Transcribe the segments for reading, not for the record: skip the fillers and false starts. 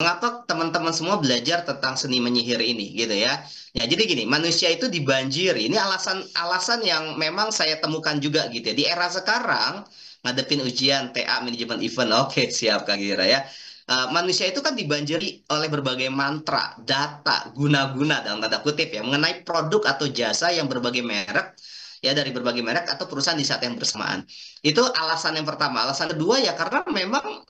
mengapa teman-teman semua belajar tentang seni menyihir ini gitu ya. Ya, jadi gini, manusia itu dibanjiri. Ini alasan-alasan yang memang saya temukan juga gitu ya. Di era sekarang, ngadepin ujian TA manajemen event. Oke, siap Kak Gira ya. Manusia itu kan dibanjiri oleh berbagai mantra, data, guna-guna dalam tanda kutip ya, mengenai produk atau jasa yang berbagai merek, ya dari berbagai merek atau perusahaan di saat yang bersamaan. Itu alasan yang pertama. Alasan kedua ya karena memang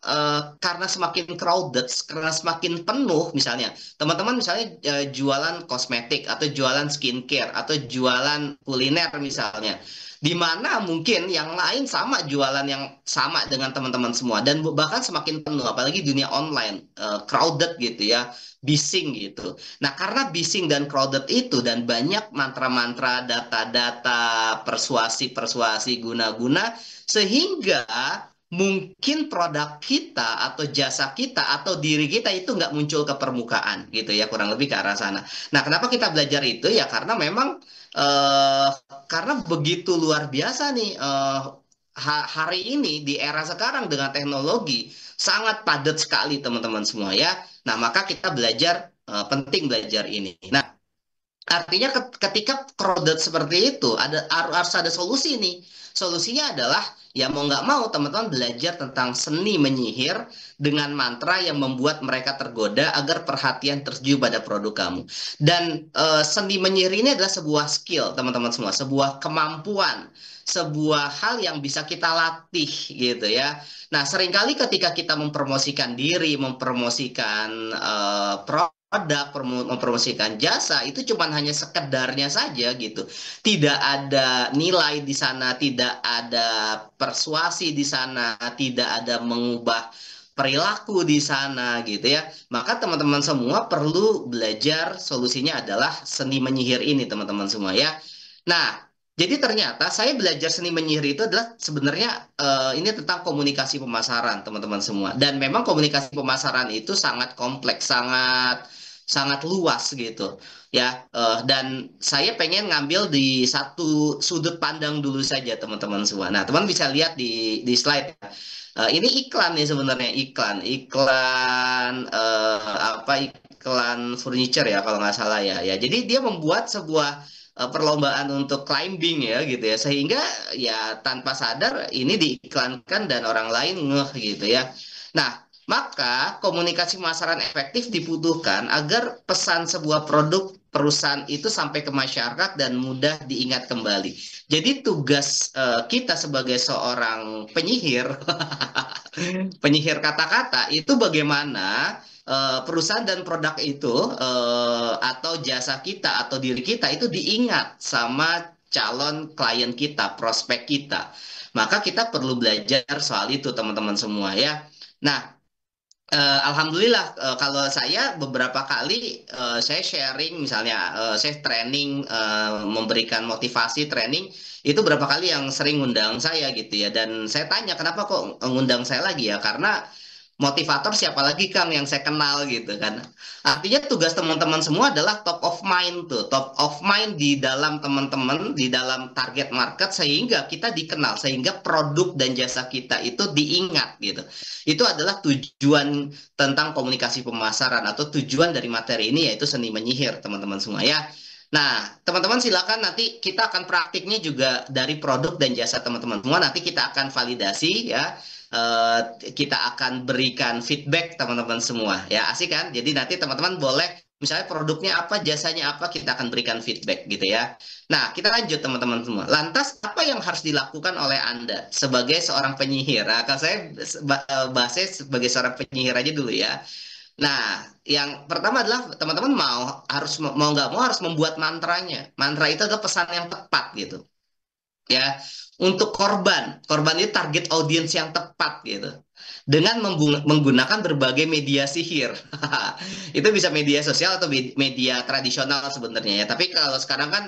karena semakin crowded, karena semakin penuh misalnya. Teman-teman misalnya jualan kosmetik atau jualan skincare atau jualan kuliner misalnya. Di mana mungkin yang lain sama jualan yang sama dengan teman-teman semua dan bahkan semakin penuh apalagi dunia online crowded gitu ya, bising gitu. Nah, karena bising dan crowded itu dan banyak mantra-mantra, data-data, persuasi-persuasi, guna-guna sehingga mungkin produk kita atau jasa kita atau diri kita itu nggak muncul ke permukaan gitu ya kurang lebih ke arah sana. Nah, kenapa kita belajar itu ya karena memang eh, karena begitu luar biasa nih hari ini di era sekarang dengan teknologi sangat padat sekali teman-teman semua ya. Nah, maka kita belajar penting belajar ini. Nah, artinya ketika crowded seperti itu harus ada solusi nih. Solusinya adalah ya mau nggak mau teman-teman belajar tentang seni menyihir dengan mantra yang membuat mereka tergoda agar perhatian tertuju pada produk kamu. Dan seni menyihir ini adalah sebuah skill teman-teman semua, sebuah kemampuan, sebuah hal yang bisa kita latih gitu ya. Nah, seringkali ketika kita mempromosikan diri, mempromosikan produk, mempromosikan jasa itu cuman hanya sekedarnya saja gitu. Tidak ada nilai di sana, tidak ada persuasi di sana, tidak ada mengubah perilaku di sana gitu ya. Maka teman-teman semua perlu belajar solusinya adalah seni menyihir ini teman-teman semua ya. Nah, jadi ternyata saya belajar seni menyihir itu adalah sebenarnya ini tentang komunikasi pemasaran teman-teman semua. Dan memang komunikasi pemasaran itu sangat kompleks, sangat sangat luas gitu ya. Dan saya pengen ngambil di satu sudut pandang dulu saja teman-teman semua. Nah, teman bisa lihat di slide ya. Ini iklan nih sebenarnya iklan apa iklan furniture ya kalau nggak salah ya. Ya, jadi dia membuat sebuah perlombaan untuk climbing ya gitu ya sehingga ya tanpa sadar ini diiklankan dan orang lain ngeh gitu ya. Nah, maka komunikasi pemasaran efektif dibutuhkan agar pesan sebuah produk perusahaan itu sampai ke masyarakat dan mudah diingat kembali. Jadi tugas kita sebagai seorang penyihir, penyihir kata-kata itu bagaimana perusahaan dan produk itu atau jasa kita atau diri kita itu diingat sama calon klien kita, prospek kita. Maka kita perlu belajar soal itu teman-teman semua ya. Nah, alhamdulillah kalau saya beberapa kali saya sharing misalnya saya training memberikan motivasi training itu berapa kali yang sering ngundang saya gitu ya dan saya tanya kenapa kok ngundang saya lagi ya karena motivator siapa lagi Kang yang saya kenal gitu kan. Artinya tugas teman-teman semua adalah top of mind tuh, top of mind di dalam teman-teman, di dalam target market sehingga kita dikenal, sehingga produk dan jasa kita itu diingat gitu. Itu adalah tujuan tentang komunikasi pemasaran atau tujuan dari materi ini yaitu seni menyihir teman-teman semua ya. Nah, teman-teman silakan nanti kita akan praktiknya juga dari produk dan jasa teman-teman semua. Nanti kita akan validasi ya eh, kita akan berikan feedback teman-teman semua ya asik kan jadi nanti teman-teman boleh misalnya produknya apa jasanya apa kita akan berikan feedback gitu ya. Nah, kita lanjut teman-teman semua, lantas apa yang harus dilakukan oleh Anda sebagai seorang penyihir? Nah, kalau saya bahasnya sebagai seorang penyihir aja dulu ya. Nah, yang pertama adalah teman-teman mau nggak mau harus membuat mantranya. Mantra itu adalah pesan yang tepat gitu ya untuk korban itu target audiens yang tepat gitu dengan menggunakan berbagai media sihir itu bisa media sosial atau media tradisional sebenarnya ya tapi kalau sekarang kan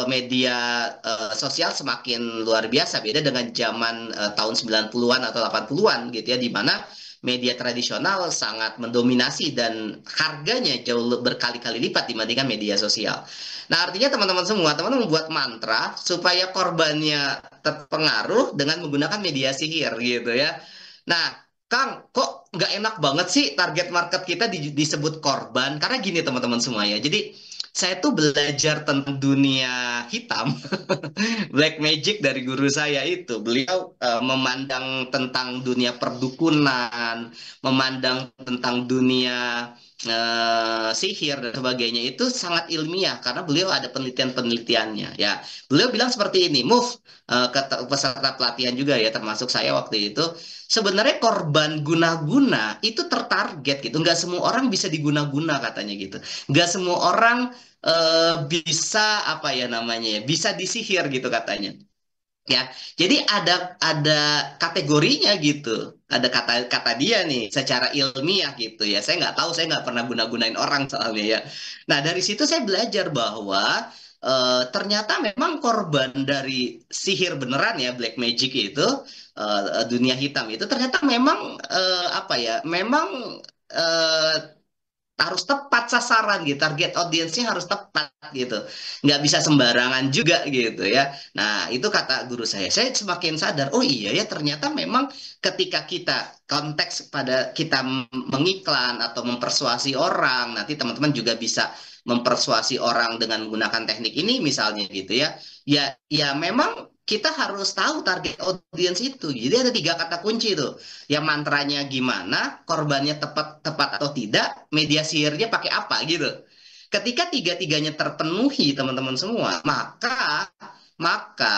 media sosial semakin luar biasa beda dengan zaman tahun 90-an atau 80-an gitu ya di mana media tradisional sangat mendominasi dan harganya jauh berkali-kali lipat dibandingkan media sosial. Nah, artinya teman-teman semua, teman-teman membuat mantra supaya korbannya terpengaruh dengan menggunakan media sihir gitu ya. Nah, Kang, kok nggak enak banget sih target market kita disebut korban? Karena gini teman-teman semua ya. Jadi saya tuh belajar tentang dunia hitam, black magic dari guru saya itu. Beliau memandang tentang dunia perdukunan, memandang tentang dunia sihir dan sebagainya itu sangat ilmiah karena beliau ada penelitian-penelitiannya. Ya, beliau bilang seperti ini, move ke peserta pelatihan juga ya, termasuk saya waktu itu sebenarnya korban guna-guna itu tertarget gitu. Nggak semua orang bisa diguna-guna katanya gitu. Nggak semua orang bisa apa ya namanya ya, bisa disihir gitu katanya. Ya, jadi ada kategorinya gitu. Ada kata dia nih secara ilmiah gitu ya. Saya nggak tahu, saya nggak pernah guna-gunain orang soalnya ya. Nah dari situ saya belajar bahwa ternyata memang korban dari sihir beneran ya black magic itu dunia hitam itu ternyata memang apa ya? Memang eh, harus tepat sasaran gitu, target audiensnya harus tepat gitu, nggak bisa sembarangan juga gitu ya. Nah itu kata guru saya semakin sadar, oh iya ya ternyata memang ketika kita konteks pada kita mengiklan atau mempersuasi orang, nanti teman-teman juga bisa mempersuasi orang dengan menggunakan teknik ini misalnya gitu ya, ya memang kita harus tahu target audiens itu. Jadi ada tiga kata kunci tuh yang mantranya gimana, korbannya tepat tepat atau tidak, media sihirnya pakai apa gitu. Ketika tiga-tiganya terpenuhi teman-teman semua, maka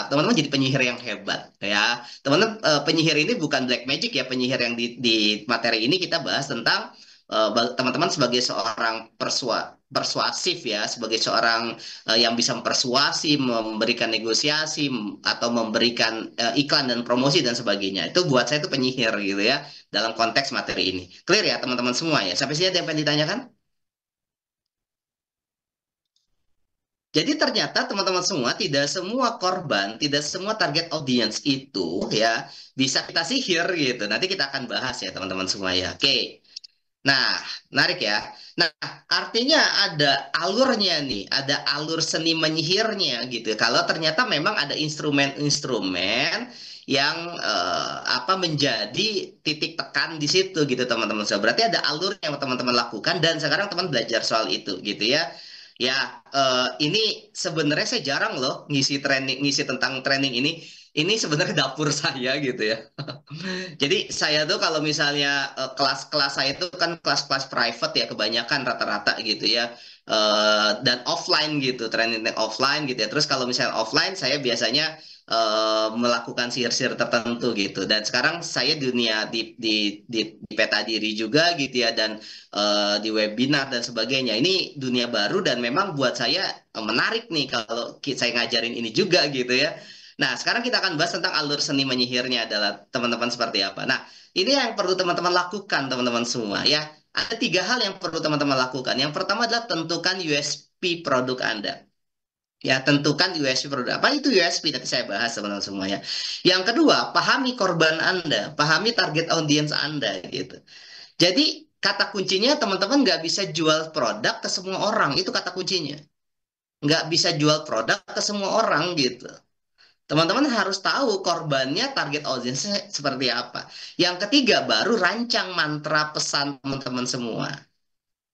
teman-teman jadi penyihir yang hebat ya. Teman-teman penyihir ini bukan black magic ya, penyihir yang di materi ini kita bahas tentang teman-teman sebagai seorang persuasif ya, sebagai seorang yang bisa mempersuasi, memberikan negosiasi, atau memberikan iklan dan promosi dan sebagainya. Itu buat saya itu penyihir gitu ya, dalam konteks materi ini. Clear ya teman-teman semua ya? Sampai sini ada yang pengen ditanyakan? Jadi ternyata teman-teman semua, tidak semua korban, tidak semua target audience itu ya bisa kita sihir gitu. Nanti kita akan bahas ya teman-teman semua ya. Oke. Nah, menarik ya. Nah, artinya ada alurnya nih, ada alur seni menyihirnya gitu. Kalau ternyata memang ada instrumen-instrumen yang apa menjadi titik tekan di situ gitu teman-teman. So, berarti ada alur yang teman-teman lakukan dan sekarang teman belajar soal itu gitu ya. Ya, ini sebenarnya saya jarang loh ngisi training, ngisi tentang training ini. Ini sebenarnya dapur saya gitu ya. Jadi saya tuh kalau misalnya kelas-kelas saya itu kan kelas-kelas private ya kebanyakan rata-rata gitu ya. Dan offline gitu, training offline gitu ya. Terus kalau misalnya offline saya biasanya melakukan sihir-sihir tertentu gitu. Dan sekarang saya dunia di peta diri juga gitu ya dan di webinar dan sebagainya. Ini dunia baru dan memang buat saya menarik nih kalau saya ngajarin ini juga gitu ya. Nah, sekarang kita akan bahas tentang alur seni menyihirnya adalah teman-teman seperti apa. Nah, ini yang perlu teman-teman lakukan, teman-teman semua ya. Ada tiga hal yang perlu teman-teman lakukan. Yang pertama adalah tentukan USP produk Anda. Ya, tentukan USP produk. Apa itu USP? Nanti saya bahas teman-teman semua ya. Yang kedua, pahami korban Anda, pahami target audiens Anda gitu. Jadi, kata kuncinya teman-teman nggak bisa jual produk ke semua orang. Itu kata kuncinya. Nggak bisa jual produk ke semua orang gitu. Teman-teman harus tahu korbannya, target audiensnya seperti apa. Yang ketiga, baru rancang mantra pesan teman-teman semua.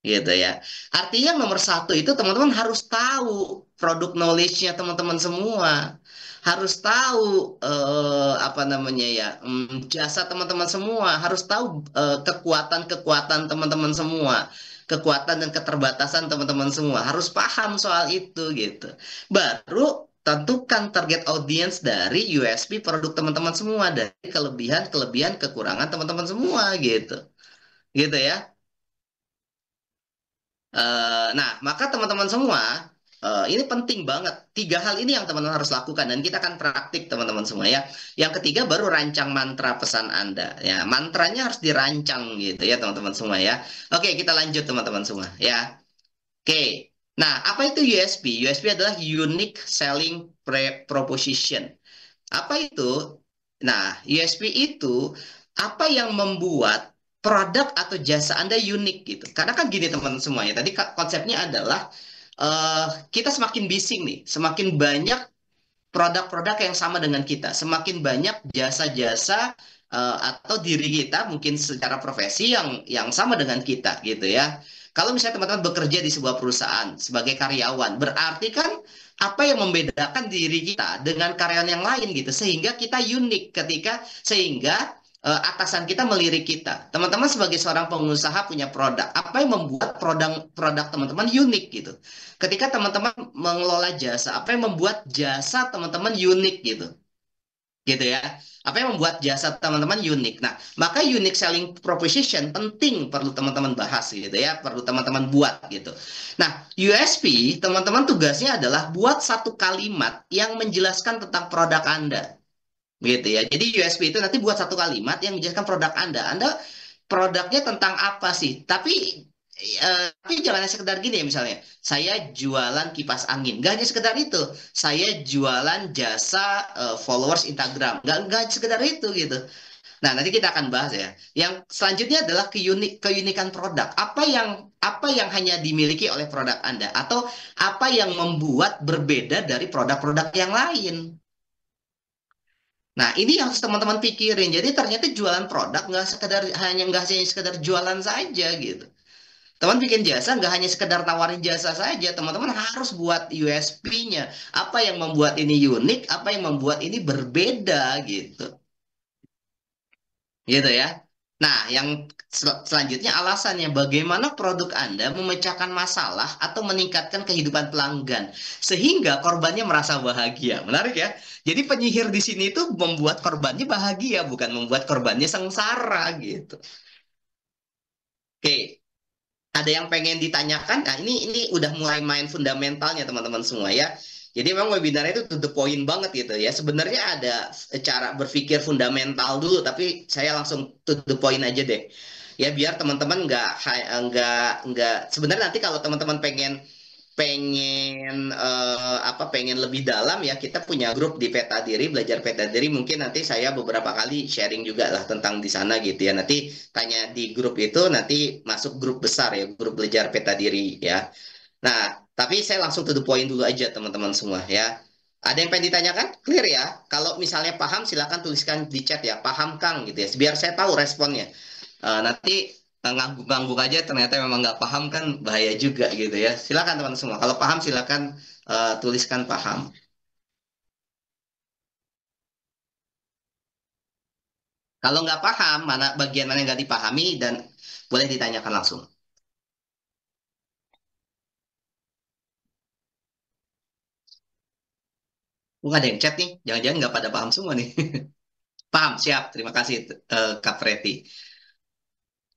Gitu ya. Artinya nomor satu itu teman-teman harus tahu produk knowledge-nya teman-teman semua. Harus tahu apa namanya ya, jasa teman-teman semua. Harus tahu kekuatan-kekuatan teman-teman semua. Kekuatan dan keterbatasan teman-teman semua. Harus paham soal itu gitu. Baru tentukan target audience dari USP produk teman-teman semua. Dari kelebihan-kelebihan kekurangan teman-teman semua gitu. Gitu ya. Nah, maka teman-teman semua, ini penting banget. Tiga hal ini yang teman-teman harus lakukan dan kita akan praktik teman-teman semua ya. Yang ketiga baru rancang mantra pesan Anda. Ya, mantranya harus dirancang gitu ya teman-teman semua ya. Oke, kita lanjut teman-teman semua ya. Oke. Nah, apa itu USP? USP adalah Unique Selling Proposition. Apa itu? Nah, USP itu apa yang membuat produk atau jasa Anda unik gitu. Karena kan gini teman-teman semuanya. Tadi konsepnya adalah kita semakin bising nih, semakin banyak produk-produk yang sama dengan kita, semakin banyak jasa-jasa atau diri kita mungkin secara profesi yang sama dengan kita gitu ya. Kalau misalnya teman-teman bekerja di sebuah perusahaan sebagai karyawan, berarti kan apa yang membedakan diri kita dengan karyawan yang lain gitu, sehingga kita unik sehingga atasan kita melirik kita. Teman-teman sebagai seorang pengusaha punya produk, apa yang membuat produk teman-teman unik gitu. Ketika teman-teman mengelola jasa, apa yang membuat jasa teman-teman unik gitu gitu ya. Apa yang membuat jasa teman-teman unik. Nah, maka unique selling proposition penting perlu teman-teman bahas gitu ya, perlu teman-teman buat gitu. Nah, USP teman-teman tugasnya adalah buat satu kalimat yang menjelaskan tentang produk Anda gitu ya. Jadi USP itu nanti buat satu kalimat yang menjelaskan produk Anda. Anda produknya tentang apa sih? Tapi jangan hanya sekedar gini ya misalnya, saya jualan kipas angin. Gak hanya sekedar itu. Saya jualan jasa followers Instagram. Gak sekedar itu gitu. Nah, nanti kita akan bahas ya. Yang selanjutnya adalah keunikan produk. Apa yang hanya dimiliki oleh produk Anda atau apa yang membuat berbeda dari produk-produk yang lain. Nah, ini yang harus teman-teman pikirin. Jadi ternyata jualan produk nggak hanya sekedar jualan saja gitu. Teman bikin jasa nggak hanya sekedar tawarin jasa saja. Teman-teman harus buat USP-nya. Apa yang membuat ini unik, apa yang membuat ini berbeda gitu. Gitu ya. Nah, yang selanjutnya alasannya bagaimana produk Anda memecahkan masalah atau meningkatkan kehidupan pelanggan sehingga korbannya merasa bahagia. Menarik ya. Jadi penyihir di sini itu membuat korbannya bahagia, bukan membuat korbannya sengsara gitu. Oke, ada yang pengen ditanyakan? Nah, ini udah mulai main fundamentalnya teman-teman semua ya. Jadi memang webinarnya itu to the point banget gitu ya. Sebenarnya ada cara berpikir fundamental dulu, tapi saya langsung to the point aja deh. Ya biar teman-teman nggak sebenarnya nanti kalau teman-teman pengen pengen pengen lebih dalam ya kita punya grup di Peta Diri belajar Peta Diri mungkin nanti saya beberapa kali sharing juga lah tentang di sana gitu ya nanti tanya di grup itu nanti masuk grup besar ya grup belajar Peta Diri ya. Nah tapi saya langsung to the point dulu aja teman-teman semua ya. Ada yang pengen ditanyakan? Clear ya? Kalau misalnya paham silakan tuliskan di chat ya. Paham Kang gitu ya. Biar saya tahu responnya. Nanti ngangguk-ngangguk aja ternyata memang nggak paham kan bahaya juga gitu ya. Silakan teman semua. Kalau paham silakan tuliskan paham. Kalau nggak paham, bagian mana yang nggak dipahami dan boleh ditanyakan langsung. Nggak ada yang chat nih. Jangan-jangan nggak pada paham semua nih. Paham, siap. Terima kasih Kak Preti.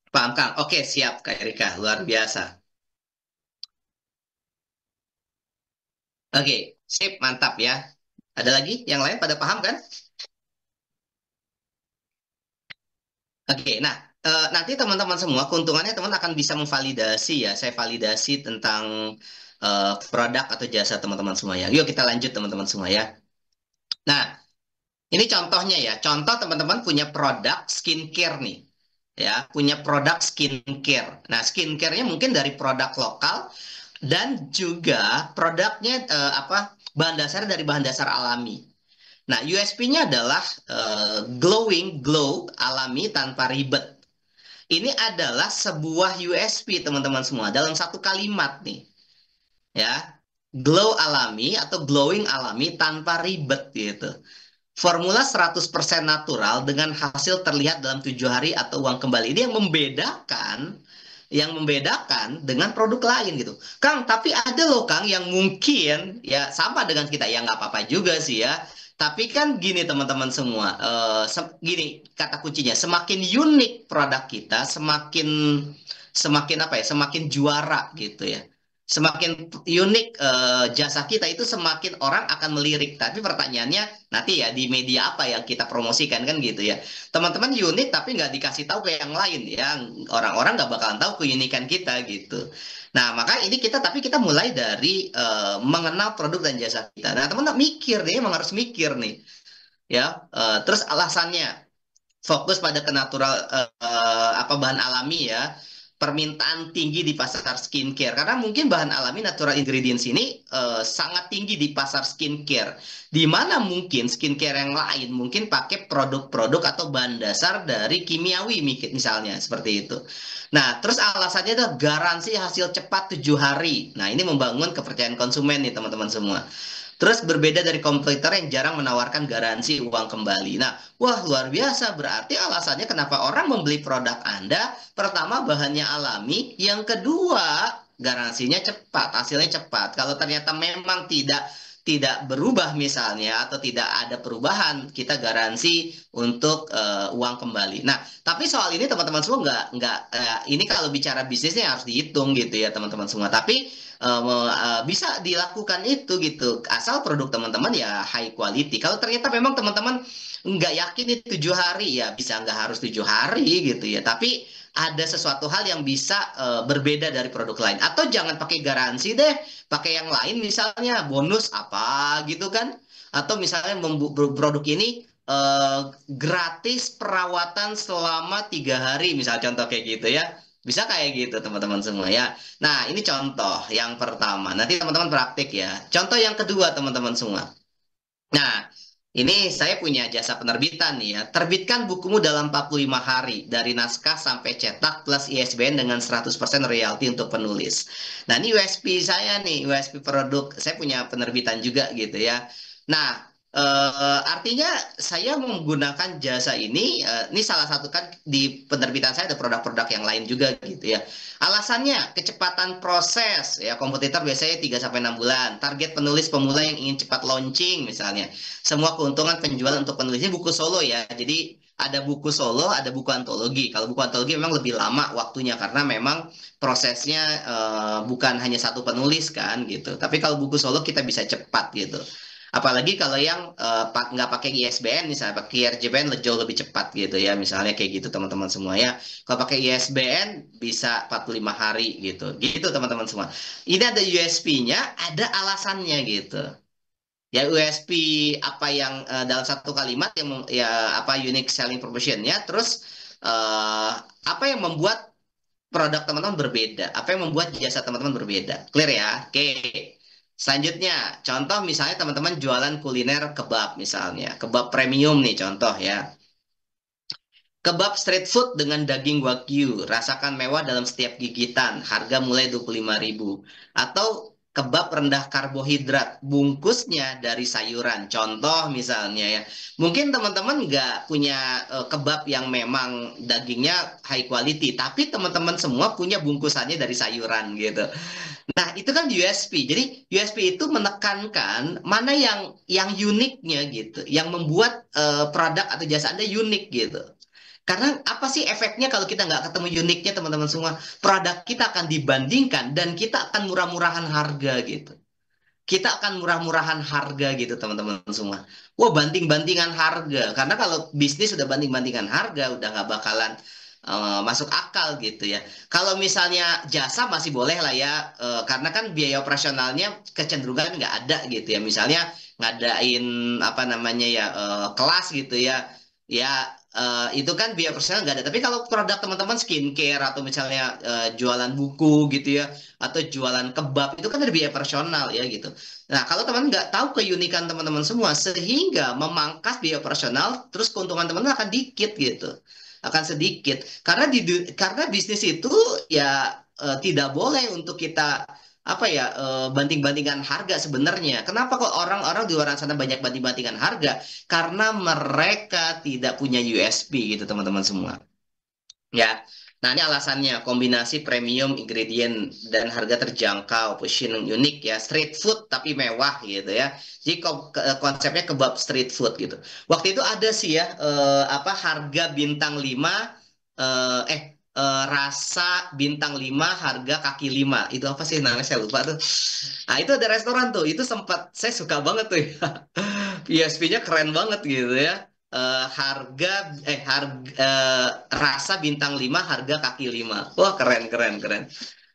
Paham Kang. Oke, siap Kak Erika. Luar biasa. Oke, sip, mantap ya. Ada lagi? Yang lain pada paham kan? Oke, nah nanti teman-teman semua keuntungannya teman akan bisa memvalidasi ya. Saya validasi tentang produk atau jasa teman-teman semua ya. Yuk kita lanjut teman-teman semua ya. Nah, ini contohnya ya. Contoh teman-teman punya produk skincare nih. Ya, punya produk skincare. Nah, skincare-nya mungkin dari produk lokal dan juga produknya bahan dasar dari bahan dasar alami. Nah, USP-nya adalah glowing glow alami tanpa ribet. Ini adalah sebuah USP teman-teman semua dalam satu kalimat nih ya. Glow alami atau glowing alami tanpa ribet gitu. Formula 100% natural dengan hasil terlihat dalam 7 hari atau uang kembali. Ini yang membedakan dengan produk lain gitu. Kang, tapi ada loh Kang yang mungkin ya sama dengan kita ya nggak apa-apa juga sih ya. Tapi kan gini teman-teman semua, gini kata kuncinya, semakin unik produk kita, semakin semakin apa ya, semakin juara gitu ya. Semakin unik jasa kita itu semakin orang akan melirik. Tapi pertanyaannya nanti ya di media apa yang kita promosikan kan gitu ya. Teman-teman unik tapi nggak dikasih tahu ke yang lain ya. Orang-orang nggak bakalan tahu keunikan kita gitu. Nah maka ini tapi kita mulai dari mengenal produk dan jasa kita. Nah teman-teman mikir nih, emang harus mikir nih ya. Terus alasannya fokus pada bahan alami ya. permintaan tinggi di pasar skincare karena mungkin bahan alami natural ingredients ini sangat tinggi di pasar skincare. Di mana mungkin skincare yang lain mungkin pakai produk-produk atau bahan dasar dari kimiawi misalnya seperti itu. Nah, terus alasannya adalah garansi hasil cepat 7 hari. Nah, ini membangun kepercayaan konsumen nih teman-teman semua. Terus berbeda dari kompetitor yang jarang menawarkan garansi uang kembali. Nah, wah luar biasa. Berarti alasannya kenapa orang membeli produk Anda, pertama bahannya alami, yang kedua garansinya cepat, hasilnya cepat. Kalau ternyata memang tidak berubah misalnya atau tidak ada perubahan, kita garansi untuk uang kembali. Nah, tapi soal ini teman-teman semua ini kalau bicara bisnisnya harus dihitung gitu ya teman-teman semua. Tapi bisa dilakukan itu gitu asal produk teman-teman ya high quality. Kalau ternyata memang teman-teman nggak yakin itu 7 hari ya bisa nggak harus 7 hari gitu ya, tapi ada sesuatu hal yang bisa berbeda dari produk lain, atau jangan pakai garansi deh, pakai yang lain misalnya bonus apa gitu kan, atau misalnya produk ini gratis perawatan selama 3 hari misal contoh kayak gitu ya, bisa kayak gitu teman-teman semua ya. Nah, ini contoh yang pertama. Nanti teman-teman praktik ya. Contoh yang kedua, teman-teman semua. Nah, ini saya punya jasa penerbitan nih ya. Terbitkan bukumu dalam 45 hari dari naskah sampai cetak plus ISBN dengan 100% royalti untuk penulis. Nah, ini USP saya nih, USP produk. Saya punya penerbitan juga gitu ya. Nah, artinya saya menggunakan jasa ini salah satu kan di penerbitan saya ada produk-produk yang lain juga gitu ya. Alasannya kecepatan proses ya, kompetitor biasanya 3 sampai 6 bulan. Target penulis pemula yang ingin cepat launching misalnya. Semua keuntungan penjualan untuk penulisnya buku solo ya. Jadi ada buku solo, ada buku antologi. Kalau buku antologi memang lebih lama waktunya karena memang prosesnya bukan hanya satu penulis kan gitu. Tapi kalau buku solo kita bisa cepat gitu. Apalagi kalau yang nggak pakai ISBN, misalnya pakai IRJBN jauh lebih cepat gitu ya. Misalnya kayak gitu teman-teman semua ya. Kalau pakai ISBN bisa 45 hari gitu. Gitu teman-teman semua. Ini ada USP-nya, ada alasannya gitu. Ya USP apa yang dalam satu kalimat yang ya apa unique selling proposition-nya, terus apa yang membuat produk teman-teman berbeda, apa yang membuat jasa teman-teman berbeda. Clear ya? Oke. Selanjutnya, contoh misalnya teman-teman jualan kuliner kebab misalnya, kebab premium nih contoh ya. Kebab street food dengan daging wagyu, rasakan mewah dalam setiap gigitan, harga mulai 25.000. Atau kebab rendah karbohidrat, bungkusnya dari sayuran. Contoh misalnya ya, mungkin teman-teman nggak punya kebab yang memang dagingnya high quality, tapi teman-teman semua punya bungkusannya dari sayuran gitu. Nah, itu kan USP. Jadi USP itu menekankan mana yang uniknya gitu, yang membuat produk atau jasa Anda unik gitu. Karena apa sih efeknya kalau kita nggak ketemu uniknya teman-teman semua? Produk kita akan dibandingkan dan kita akan murah-murahan harga gitu. Kita akan murah-murahan harga gitu teman-teman semua. Wah banting-bantingan harga. Karena kalau bisnis sudah banting-bantingan harga udah nggak bakalan masuk akal gitu ya. Kalau misalnya jasa masih boleh lah ya. Karena kan biaya operasionalnya kecenderungan nggak ada gitu ya. Misalnya ngadain apa namanya ya kelas gitu ya. Ya itu kan biaya personal nggak ada. Tapi kalau produk teman-teman skincare atau misalnya jualan buku gitu ya, atau jualan kebab itu kan ada biaya personal ya gitu. Nah kalau teman nggak tahu keunikan teman-teman semua, sehingga memangkas biaya personal, terus keuntungan teman-teman akan dikit gitu, akan sedikit. Karena bisnis itu ya tidak boleh untuk kita apa ya banting-bantingan harga sebenarnya. Kenapa kok orang-orang di luar sana banyak banting-bantingan harga? Karena mereka tidak punya USP gitu teman-teman semua. Ya, nah ini alasannya kombinasi premium ingredient dan harga terjangkau, positioning unik ya, street food tapi mewah gitu ya. Jadi konsepnya kebab street food gitu. Waktu itu ada sih ya apa harga bintang 5 rasa bintang 5 harga kaki 5. Itu apa sih namanya saya lupa tuh. Nah, itu ada restoran tuh. Itu sempat saya suka banget tuh ya. USP-nya keren banget gitu ya. Harga rasa bintang 5 harga kaki 5. Wah, keren keren keren.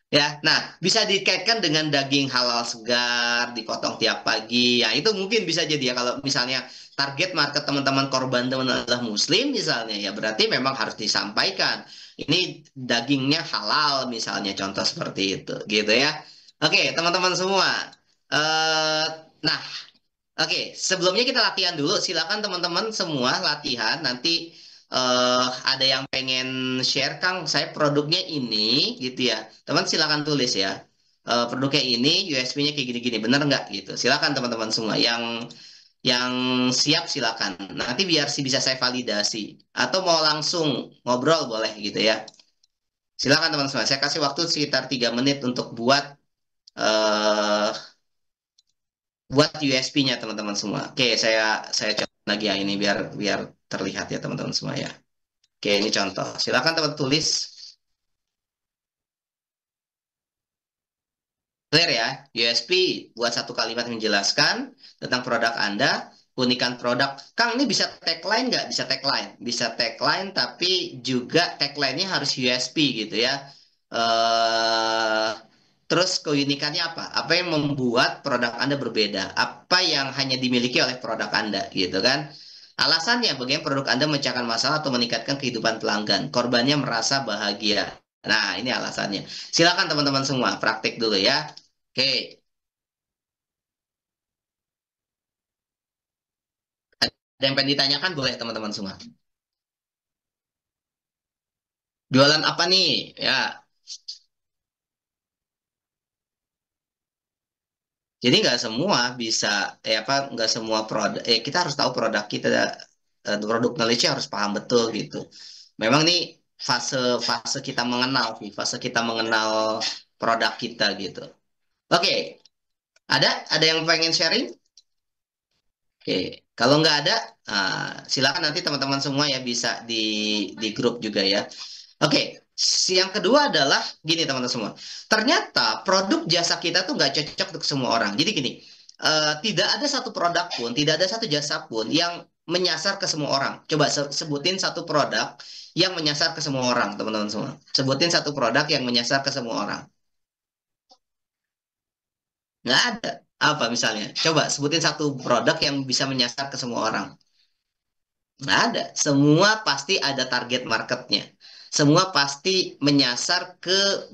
Ya, nah bisa dikaitkan dengan daging halal segar dipotong tiap pagi. Ya, itu mungkin bisa jadi ya kalau misalnya target market teman-teman korban teman adalah muslim misalnya ya berarti memang harus disampaikan. ini dagingnya halal misalnya, contoh seperti itu, gitu ya. Oke, teman-teman semua. Eh, nah, oke, sebelumnya kita latihan dulu. Silakan teman-teman semua latihan. Nanti ada yang pengen share, Kang, saya produknya ini, gitu ya. Teman silakan tulis ya. Produknya ini, USB-nya kayak gini-gini, bener nggak gitu? Silakan teman-teman semua. Yang siap silakan. Nanti biar sih bisa saya validasi. Atau mau langsung ngobrol boleh gitu ya. Silakan teman-teman semua. Saya kasih waktu sekitar 3 menit untuk eh buat USB-nya teman-teman semua. Oke, saya coba lagi ya ini biar biar terlihat ya teman-teman semua ya. Oke, ini contoh. Silakan teman tulis. Clear ya, USB buat satu kalimat menjelaskan tentang produk Anda, keunikan produk. Kang, ini bisa tagline nggak? Bisa tagline. Bisa tagline, tapi juga tagline-nya harus USB gitu ya. Eh, terus keunikannya apa? Apa yang membuat produk Anda berbeda? Apa yang hanya dimiliki oleh produk Anda gitu kan? Alasannya, bagaimana produk Anda memecahkan masalah atau meningkatkan kehidupan pelanggan. Korbannya merasa bahagia. Nah, ini alasannya. Silakan teman-teman semua praktik dulu ya. Oke, ada yang pengen ditanyakan boleh teman-teman semua. Jualan apa nih? Ya, jadi nggak semua bisa, apa, nggak semua produk. Kita harus tahu produk kita, produk knowledge harus paham betul gitu. Memang nih fase kita mengenal sih, fase kita mengenal produk kita gitu. Oke, ada yang pengen sharing? Oke, kalau nggak ada, silakan nanti teman-teman semua ya bisa di grup juga ya. Oke, yang kedua adalah gini teman-teman semua. Ternyata produk jasa kita tuh nggak cocok untuk semua orang. Jadi gini, tidak ada satu produk pun, tidak ada satu jasa pun yang menyasar ke semua orang. Coba sebutin satu produk yang menyasar ke semua orang, teman-teman semua. Sebutin satu produk yang menyasar ke semua orang. Nggak ada. Apa misalnya? Coba sebutin satu produk yang bisa menyasar ke semua orang. Nggak ada. Semua pasti ada target marketnya. Semua pasti menyasar ke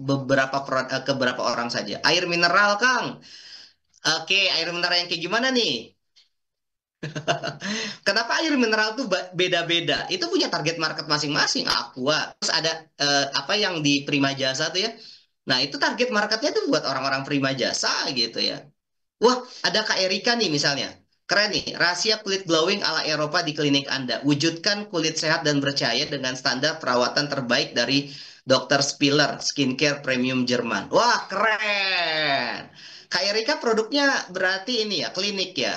ke beberapa orang saja. Air mineral, Kang. Oke, air mineral yang kayak gimana nih? Kenapa air mineral tuh beda-beda? Itu punya target market masing-masing. Aqua. Terus ada apa yang di Prima Jasa tuh ya? Nah, itu target marketnya tuh buat orang-orang Prima Jasa gitu ya. Wah, ada Kak Erika nih misalnya. Keren nih, rahasia kulit glowing ala Eropa di klinik Anda. Wujudkan kulit sehat dan bercahaya dengan standar perawatan terbaik dari Dr. Spiller, skincare premium Jerman. Wah, keren. Kak Erika produknya berarti ini ya, klinik ya.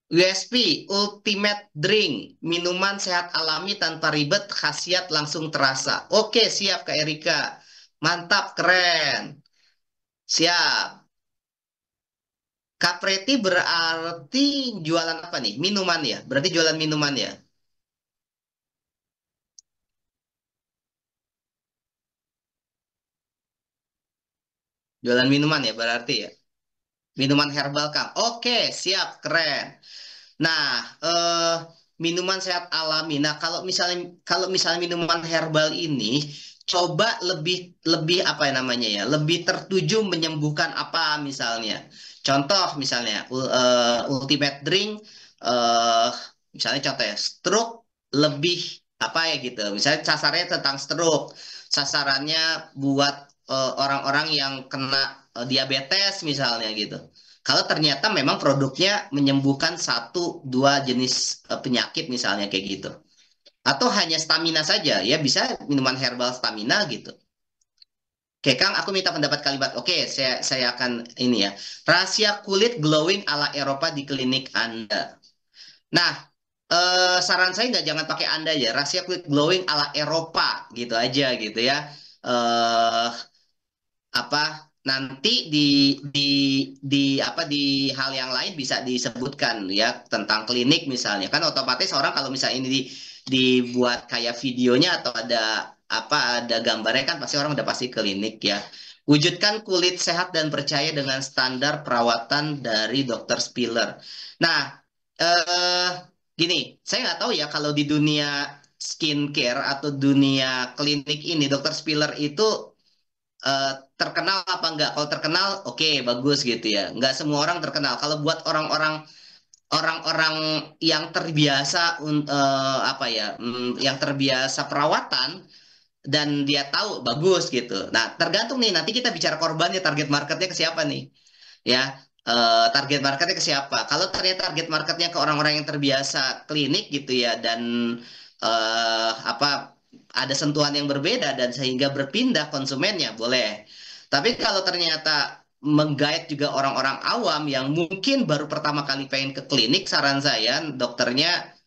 USP, Ultimate Drink, minuman sehat alami tanpa ribet, khasiat langsung terasa. Oke, siap Kak Erika. Mantap, keren. Siap. Kapreti berarti jualan apa nih? Minuman ya? Berarti jualan minuman ya? Jualan minuman ya berarti ya? Minuman herbal Kang. Oke, siap, keren. Nah, minuman sehat alami. Nah, kalau misalnya minuman herbal ini coba lebih lebih apa ya namanya ya? Lebih tertuju menyembuhkan apa misalnya? Contoh misalnya Ultimate Drink eh misalnya contoh ya, stroke lebih apa ya gitu. Misalnya sasarnya tentang stroke. Sasarannya buat orang-orang yang kena diabetes misalnya gitu. Kalau ternyata memang produknya menyembuhkan satu dua jenis penyakit misalnya kayak gitu. Atau hanya stamina saja, ya bisa minuman herbal stamina gitu. Oke, Kang, aku minta pendapat kalimat. Oke, saya akan ini ya. Rahasia kulit glowing ala Eropa di klinik Anda. Nah, saran saya nggak jangan pakai Anda ya. Rahasia kulit glowing ala Eropa gitu aja gitu ya. Eh apa nanti di apa di hal yang lain bisa disebutkan ya tentang klinik misalnya kan otomatis orang kalau misalnya ini dibuat kayak videonya atau ada gambarnya kan pasti orang udah pasti klinik ya. Wujudkan kulit sehat dan percaya dengan standar perawatan dari Dokter Spiller. Nah, gini, saya nggak tahu ya kalau di dunia skincare atau dunia klinik ini, Dokter Spiller itu terkenal apa enggak? Kalau terkenal, oke, bagus gitu ya. Enggak semua orang terkenal. Kalau buat orang-orang yang terbiasa apa ya, yang terbiasa perawatan dan dia tahu bagus gitu. Nah, tergantung nih. Nanti kita bicara korbannya, target marketnya ke siapa nih? Ya, target marketnya ke siapa? Kalau ternyata target marketnya ke orang-orang yang terbiasa klinik gitu ya, dan apa, ada sentuhan yang berbeda dan sehingga berpindah konsumennya, boleh. Tapi kalau ternyata menggait juga orang-orang awam yang mungkin baru pertama kali pengen ke klinik, saran saya dokternya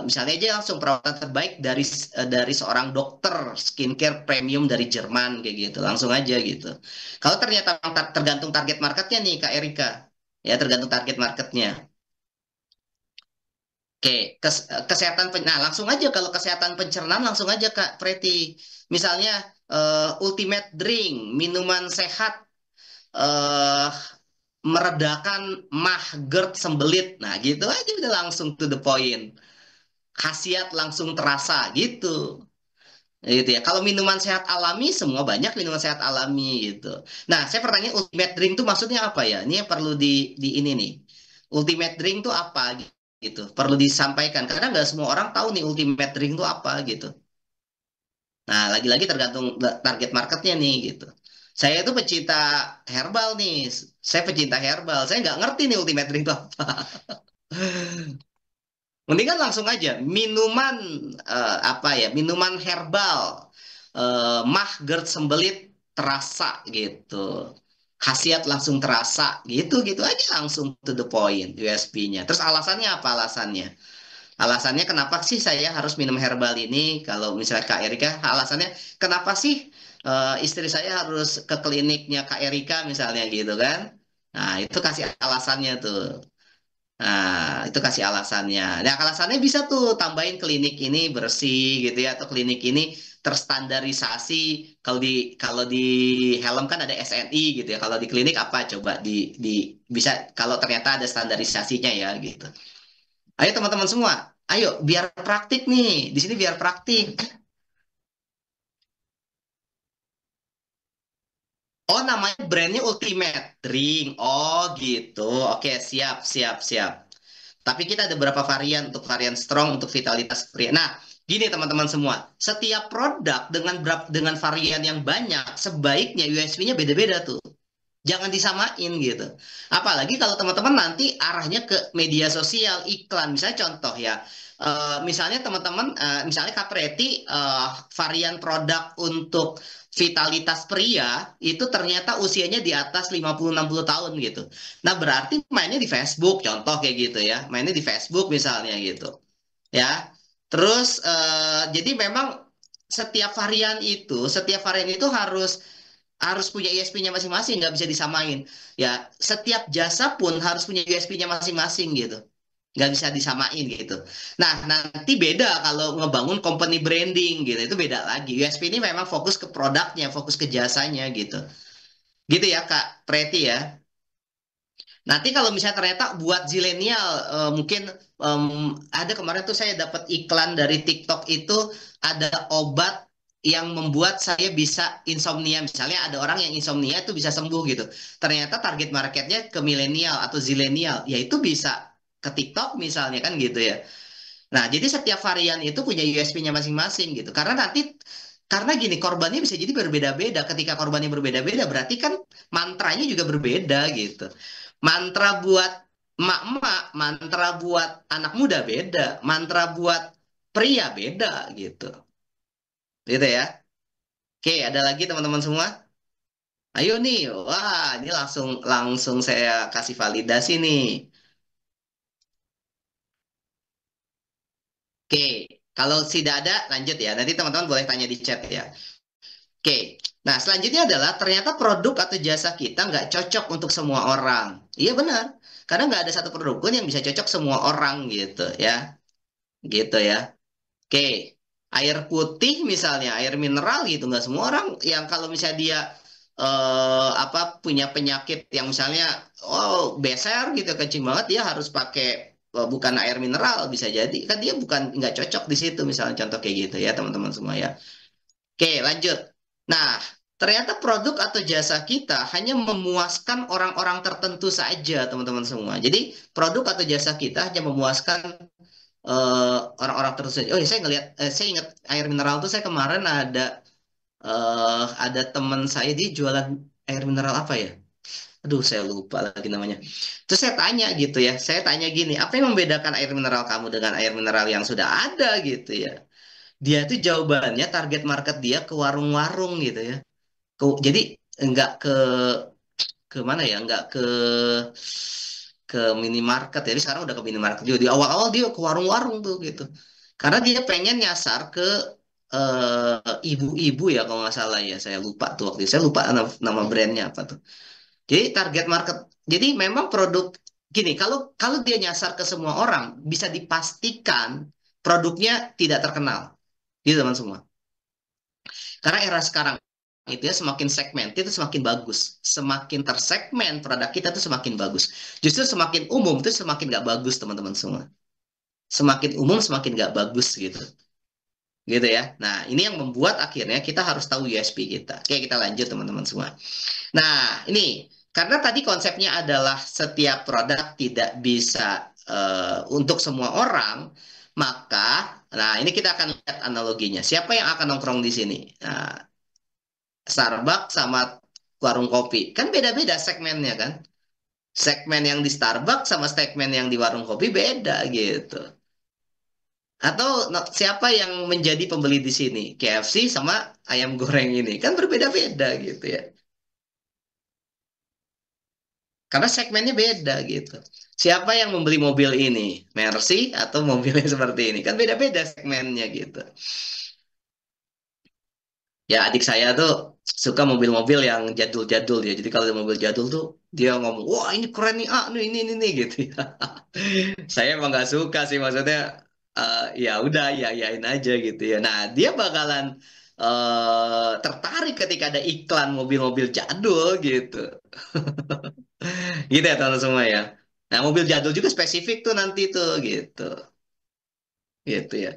misalnya aja langsung perawatan terbaik dari seorang dokter skincare premium dari Jerman kayak gitu, langsung aja gitu. Kalau ternyata tergantung target marketnya nih Kak Erika, ya tergantung target marketnya. Oke, kesehatan nah langsung aja kalau kesehatan pencernaan langsung aja Kak Preti. Misalnya Ultimate Drink, minuman sehat eh meredakan mah, GERD, sembelit. Nah, gitu aja udah langsung to the point. Khasiat langsung terasa gitu. Gitu ya. Kalau minuman sehat alami, semua banyak minuman sehat alami gitu. Nah, saya pertanyaan ultimate drink itu maksudnya apa ya? Ini yang perlu di ini nih. Ultimate drink itu apa gitu? Perlu disampaikan karena nggak semua orang tahu nih ultimate drink itu apa gitu. Nah, lagi-lagi tergantung target marketnya nih gitu. Saya itu pecinta herbal nih. Saya pecinta herbal. Saya nggak ngerti nih ultimate drink itu apa. Mendingan langsung aja minuman apa ya? Minuman herbal mah, GERD, sembelit terasa gitu. Khasiat langsung terasa gitu gitu aja langsung to the point USP-nya. Terus alasannya apa alasannya? Alasannya kenapa sih saya harus minum herbal ini? Kalau misalnya Kak Erika, alasannya kenapa sih istri saya harus ke kliniknya Kak Erika misalnya gitu kan? Nah, itu kasih alasannya tuh. Nah, itu kasih alasannya. Nah, alasannya bisa tuh tambahin klinik ini bersih gitu ya, atau klinik ini terstandarisasi. Kalau di helm kan ada SNI gitu ya. Kalau di klinik apa coba di bisa kalau ternyata ada standarisasinya ya gitu. Ayo teman-teman semua, ayo biar praktik nih. Di sini biar praktik. Oh, namanya brandnya Ultimate Drink. Oh, gitu. Oke, siap, siap, siap. Tapi kita ada beberapa varian untuk varian strong untuk vitalitas pria. Nah, gini teman-teman semua, setiap produk dengan varian yang banyak, sebaiknya USP-nya beda-beda tuh. Jangan disamain gitu. Apalagi kalau teman-teman nanti arahnya ke media sosial, iklan. Misalnya contoh ya, misalnya teman-teman, misalnya Capreti, varian produk untuk vitalitas pria itu ternyata usianya di atas 50-60 tahun gitu. Nah, berarti mainnya di Facebook, contoh kayak gitu ya. Mainnya di Facebook misalnya gitu. Ya. Terus jadi memang setiap varian itu harus harus punya USP-nya masing-masing, nggak bisa disamain. Ya, setiap jasa pun harus punya USP-nya masing-masing gitu. Nggak bisa disamain gitu. Nah, nanti beda kalau ngebangun company branding gitu. Itu beda lagi. USP ini memang fokus ke produknya, fokus ke jasanya gitu. Gitu ya, Kak Preti ya. Nanti kalau misalnya ternyata buat zilenial, mungkin ada kemarin tuh saya dapat iklan dari TikTok itu ada obat yang membuat saya bisa insomnia. Misalnya ada orang yang insomnia itu bisa sembuh gitu. Ternyata target marketnya ke milenial atau zilenial, yaitu bisa ke TikTok misalnya kan gitu ya. Nah, jadi setiap varian itu punya USP-nya masing-masing gitu. Karena gini, korbannya bisa jadi berbeda-beda. Ketika korbannya berbeda-beda, berarti kan mantranya juga berbeda gitu. Mantra buat emak-emak, mantra buat anak muda beda, mantra buat pria beda gitu. Gitu ya. Oke, ada lagi teman-teman semua? Ayo nih. Wah, ini langsung langsung saya kasih validasi nih. Oke, kalau tidak ada lanjut ya. Nanti teman-teman boleh tanya di chat ya. Oke, nah selanjutnya adalah ternyata produk atau jasa kita nggak cocok untuk semua orang. Iya benar, karena nggak ada satu produk pun yang bisa cocok semua orang gitu ya, gitu ya. Oke, air putih misalnya, air mineral gitu nggak semua orang yang kalau misalnya dia apa punya penyakit yang misalnya oh beser gitu kencing banget dia harus pakai bukan air mineral bisa jadi kan dia bukan nggak cocok di situ misalnya contoh kayak gitu ya teman-teman semua ya. Oke, lanjut. Nah, ternyata produk atau jasa kita hanya memuaskan orang-orang tertentu saja, teman-teman semua. Jadi, produk atau jasa kita hanya memuaskan orang-orang tertentu saja. Oh, ya, saya ingat air mineral tuh saya kemarin ada teman saya dia jualan air mineral apa ya? Aduh, saya lupa lagi namanya. Terus saya tanya gitu ya, saya tanya gini, apa yang membedakan air mineral kamu dengan air mineral yang sudah ada gitu ya? Dia tuh jawabannya target market dia ke warung-warung gitu ya. Jadi nggak ke mana ya, nggak ke minimarket. Jadi sekarang udah ke minimarket juga. Di awal-awal dia ke warung-warung tuh gitu. Karena dia pengen nyasar ke ibu-ibu ya kalau nggak salah ya. Saya lupa tuh waktu itu. Saya lupa nama brandnya apa tuh. Jadi target market. Jadi memang produk gini, kalau kalau dia nyasar ke semua orang, bisa dipastikan produknya tidak terkenal. Gitu teman semua. Karena era sekarang itu ya semakin segmen itu semakin bagus. Semakin tersegmen produk kita itu semakin bagus. Justru semakin umum itu semakin nggak bagus teman-teman semua. Semakin umum semakin nggak bagus gitu. Gitu ya. Nah ini yang membuat akhirnya kita harus tahu USP kita. Oke kita lanjut teman-teman semua. Nah ini karena tadi konsepnya adalah setiap produk tidak bisa untuk semua orang, maka nah ini kita akan lihat analoginya. Siapa yang akan nongkrong di sini? Nah, Starbucks sama warung kopi. Kan beda-beda segmennya kan. Segmen yang di Starbucks sama segmen yang di warung kopi beda gitu. Atau siapa yang menjadi pembeli di sini? KFC sama ayam goreng ini. Kan berbeda-beda gitu ya. Karena segmennya beda gitu. Siapa yang membeli mobil ini? Mercy atau mobilnya seperti ini? Kan beda-beda segmennya gitu. Ya adik saya tuh suka mobil-mobil yang jadul-jadul ya. Jadi kalau ada mobil jadul tuh dia ngomong, wah ini keren nih, ah ini gitu ya. Saya emang nggak suka sih maksudnya. Ya udah ya yain aja gitu ya. Nah dia bakalan tertarik ketika ada iklan mobil-mobil jadul gitu. Gitu ya teman-teman semua ya. Nah mobil jadul juga spesifik tuh nanti tuh gitu. Gitu ya.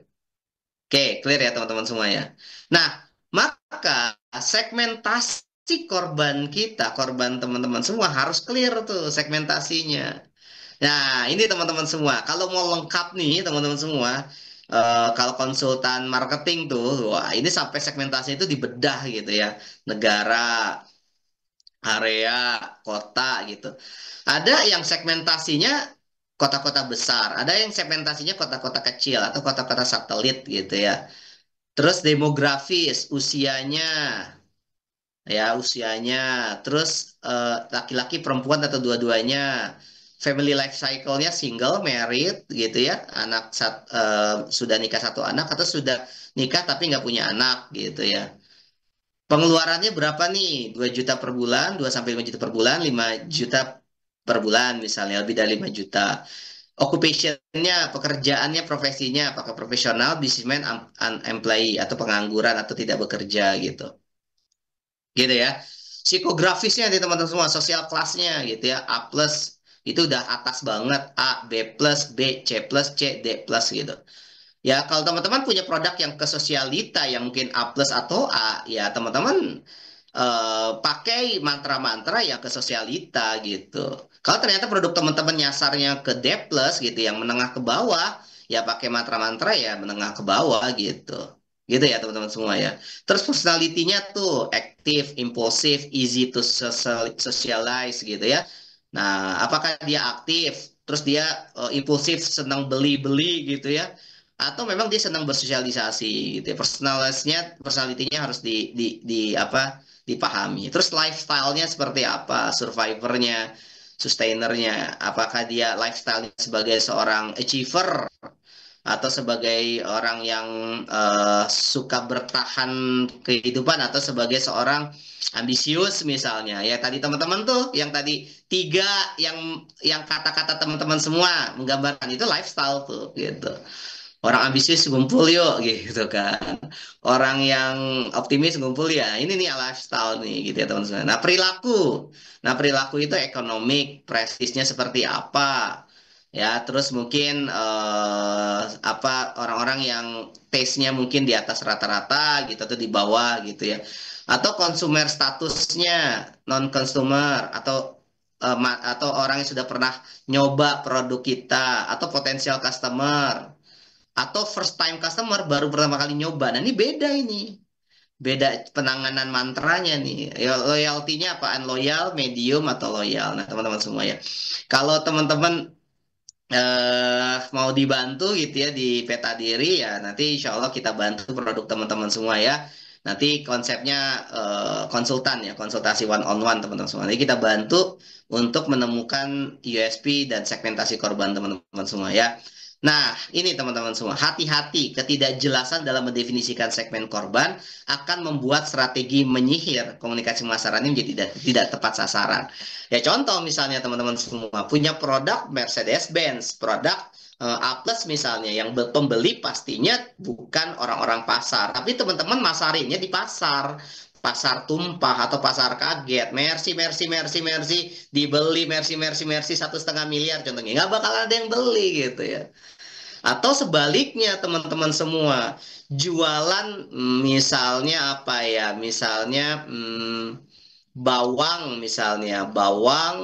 Oke, clear ya teman-teman semua ya. Nah, maka segmentasi korban kita, korban teman-teman semua harus clear tuh segmentasinya. Nah, ini teman-teman semua. Kalau mau lengkap nih teman-teman semua, kalau konsultan marketing tuh, wah ini sampai segmentasi itu dibedah gitu ya. Negara, area, kota gitu. Ada yang segmentasinya kota-kota besar, ada yang segmentasinya kota-kota kecil atau kota-kota satelit gitu ya. Terus demografis, usianya, ya usianya. Terus laki-laki, perempuan atau dua-duanya. Family life cycle-nya single, married gitu ya. Sudah nikah satu anak atau sudah nikah tapi nggak punya anak gitu ya. Pengeluarannya berapa nih? 2 juta per bulan, 2 sampai 5 juta per bulan, 5 juta per bulan misalnya, lebih dari 5 juta. Occupationnya, pekerjaannya, profesinya, apakah profesional, businessman, unemployee, atau pengangguran, atau tidak bekerja gitu. Gitu ya. Psikografisnya nih teman-teman semua, sosial kelasnya gitu ya, A plus, itu udah atas banget, A, B plus, B, C plus, C, D plus gitu. Ya, kalau teman-teman punya produk yang ke sosialita yang mungkin A plus atau A, ya teman-teman pakai mantra-mantra yang ke sosialita gitu. Kalau ternyata produk teman-teman nyasarnya ke D plus gitu, yang menengah ke bawah, ya pakai mantra-mantra ya menengah ke bawah gitu. Gitu ya teman-teman semua ya. Terus personalitinya tuh aktif, impulsif, easy to socialize gitu ya. Nah, apakah dia aktif? Terus dia impulsif, senang beli-beli gitu ya, atau memang dia senang bersosialisasi gitu ya. Personalitinya harus di apa dipahami. Terus lifestyle-nya seperti apa, survivornya, sustainernya, apakah dia lifestyle sebagai seorang achiever atau sebagai orang yang suka bertahan kehidupan atau sebagai seorang ambisius misalnya ya tadi teman-teman tuh yang tadi tiga yang kata-kata teman-teman semua menggambarkan itu lifestyle tuh gitu. Orang ambisius ngumpul yuk gitu kan. Orang yang optimis ngumpul ya. Ini nih lifestyle nih gitu ya teman-teman. Nah perilaku itu ekonomik, prestisnya seperti apa. ya. Terus mungkin apa orang-orang yang taste-nya mungkin di atas rata-rata gitu atau di bawah gitu ya. Atau konsumer statusnya non consumer atau atau orang yang sudah pernah nyoba produk kita atau potensial customer atau first time customer baru pertama kali nyoba. Nah, ini beda ini. Beda penanganan mantranya nih. Ya, loyalty-nya apaan? Loyal, medium, atau loyal. Nah, teman-teman semua ya. Kalau teman-teman mau dibantu gitu ya di peta diri ya nanti insya Allah kita bantu produk teman-teman semua ya. Nanti konsepnya konsultan ya, konsultasi one on one teman-teman semua. Nanti kita bantu untuk menemukan USP dan segmentasi korban teman-teman semua ya. Nah, ini teman-teman semua, hati-hati ketidakjelasan dalam mendefinisikan segmen korban akan membuat strategi menyihir komunikasi pemasaran ini menjadi tidak tepat sasaran. Ya contoh misalnya teman-teman semua punya produk Mercedes-Benz, produk A plus misalnya yang pembeli pastinya bukan orang-orang pasar, tapi teman-teman masarinnya di pasar. Pasar tumpah atau pasar kaget, Mercy, Mercy, Mercy, Mercy, dibeli Mercy, Mercy, Mercy 1,5 miliar contohnya, nggak bakal ada yang beli gitu ya. Atau sebaliknya teman-teman semua, jualan misalnya apa ya, misalnya bawang misalnya, bawang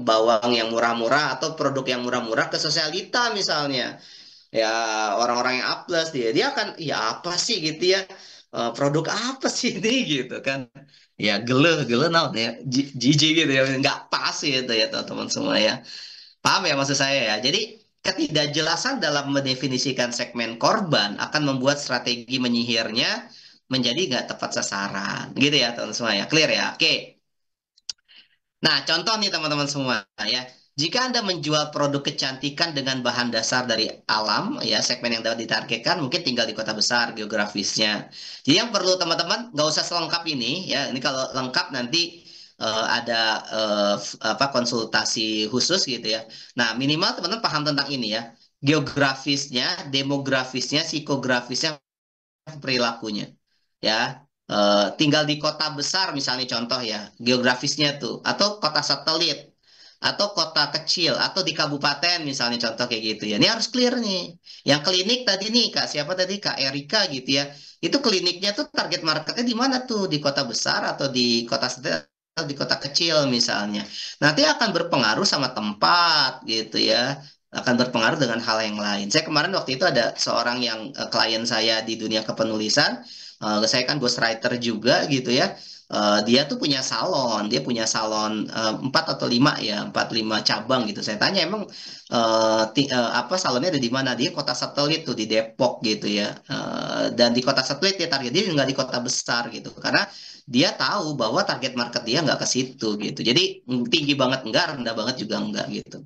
bawang yang murah-murah atau produk yang murah-murah ke sosialita misalnya. Ya orang-orang yang A plus dia akan ya apa sih gitu ya. Produk apa sih ini gitu kan. Ya gele gele naon ya jijik gitu ya nggak pas gitu ya teman-teman semua ya. Paham ya maksud saya ya. Jadi ketidakjelasan dalam mendefinisikan segmen korban akan membuat strategi menyihirnya menjadi nggak tepat sasaran. Gitu ya teman-teman semua ya. Clear ya? Oke. Nah, contoh nih teman-teman semua ya. Jika Anda menjual produk kecantikan dengan bahan dasar dari alam, ya segmen yang dapat ditargetkan mungkin tinggal di kota besar geografisnya. Jadi yang perlu teman-teman nggak usah selengkap ini ya. Ini kalau lengkap nanti ada apa konsultasi khusus gitu ya. Nah, minimal teman-teman paham tentang ini ya. Geografisnya, demografisnya, psikografisnya, perilakunya ya. Tinggal di kota besar misalnya contoh ya geografisnya tuh atau kota satelit atau kota kecil atau di kabupaten misalnya contoh kayak gitu ya ini harus clear nih. Yang klinik tadi nih Kak siapa tadi Kak Erika gitu ya itu kliniknya tuh target marketnya di mana tuh di kota besar atau di kota satelit atau di kota kecil misalnya nanti akan berpengaruh sama tempat gitu ya akan berpengaruh dengan hal yang lain. Saya kemarin waktu itu ada seorang yang klien saya di dunia kepenulisan, saya kan ghostwriter juga gitu ya. Dia tuh punya salon, dia punya salon 4 atau 5 ya, 4 5 cabang gitu. Saya tanya emang apa salonnya ada di mana? Dia kota satelit tuh di Depok gitu ya. Dan di kota satelit dia target dia nggak di kota besar gitu, karena dia tahu bahwa target market dia nggak ke situ gitu. Jadi tinggi banget enggak, rendah banget juga enggak gitu.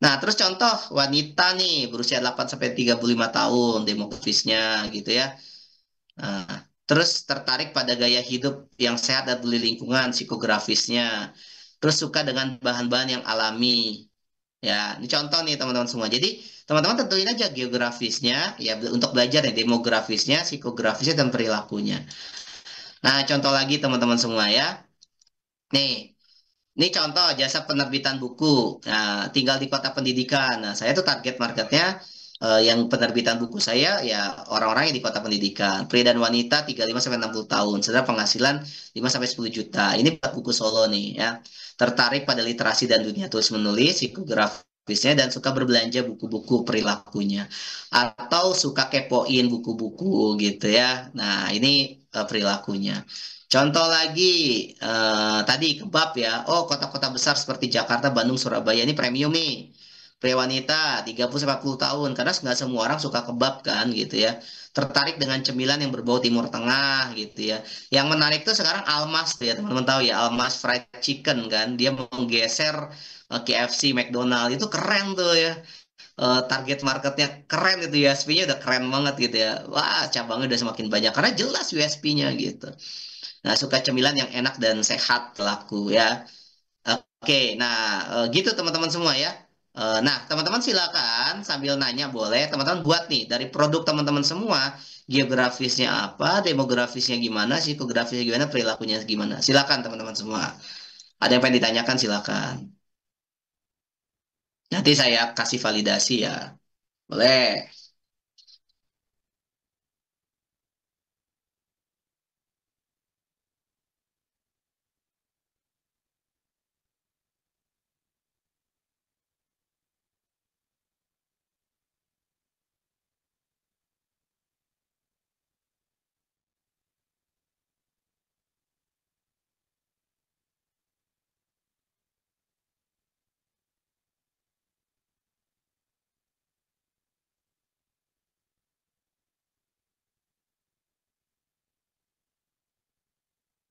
Nah, terus contoh wanita nih berusia 8 sampai 35 tahun demografisnya gitu ya. Nah, terus tertarik pada gaya hidup yang sehat dan peduli lingkungan psikografisnya. Terus suka dengan bahan-bahan yang alami. Ya, ini contoh nih teman-teman semua. Jadi, teman-teman tentuin aja geografisnya ya untuk belajar ya demografisnya, psikografisnya dan perilakunya. Nah, contoh lagi teman-teman semua ya. Nih, ini contoh jasa penerbitan buku. Nah, tinggal di kota pendidikan. Nah, saya tuh target marketnya yang penerbitan buku saya ya orang-orang yang di kota pendidikan. Pria dan wanita 35 sampai 60 tahun. Sedang penghasilan 5 sampai 10 juta. Ini buat buku solo nih ya. Tertarik pada literasi dan dunia tulis menulis, psikografisnya dan suka berbelanja buku-buku perilakunya. Atau suka kepoin buku-buku gitu ya. Nah, ini perilakunya. Contoh lagi, tadi kebab ya. Oh, kota-kota besar seperti Jakarta, Bandung, Surabaya ini premium nih. Pria wanita 30 sampai 40 tahun. Karena nggak semua orang suka kebab kan gitu ya. Tertarik dengan cemilan yang berbau Timur Tengah gitu ya. Yang menarik tuh sekarang Almas tuh ya teman-teman tahu ya. Almas Fried Chicken kan. Dia menggeser KFC, McDonald. Itu keren tuh ya. Target marketnya keren itu USP-nya udah keren banget gitu ya. Wah, cabangnya udah semakin banyak. Karena jelas USP-nya gitu. Nah, suka cemilan yang enak dan sehat laku ya. Oke, nah gitu teman-teman semua ya. Nah, teman-teman silakan sambil nanya boleh. Teman-teman buat nih dari produk teman-teman semua, geografisnya apa, demografisnya gimana, psikografisnya gimana, perilakunya gimana. Silakan teman-teman semua. Ada yang pengen ditanyakan silakan. Nanti saya kasih validasi ya. Boleh.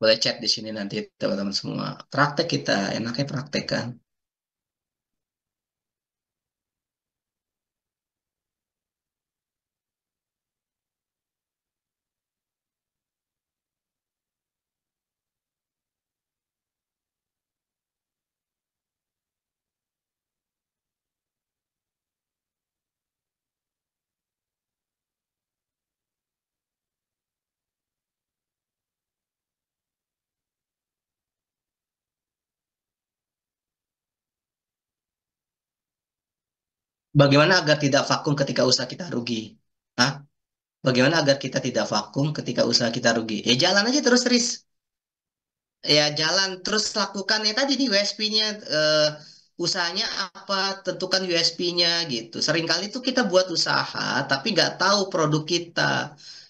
Boleh chat di sini nanti teman-teman semua. Praktek kita, enaknya praktek kan. Bagaimana agar tidak vakum ketika usaha kita rugi? Hah? Bagaimana agar kita tidak vakum ketika usaha kita rugi? Ya jalan aja terus, Riz. Ya jalan terus lakukan ya tadi di USP-nya, usahanya apa, tentukan USP-nya gitu. Seringkali tuh kita buat usaha tapi nggak tahu produk kita,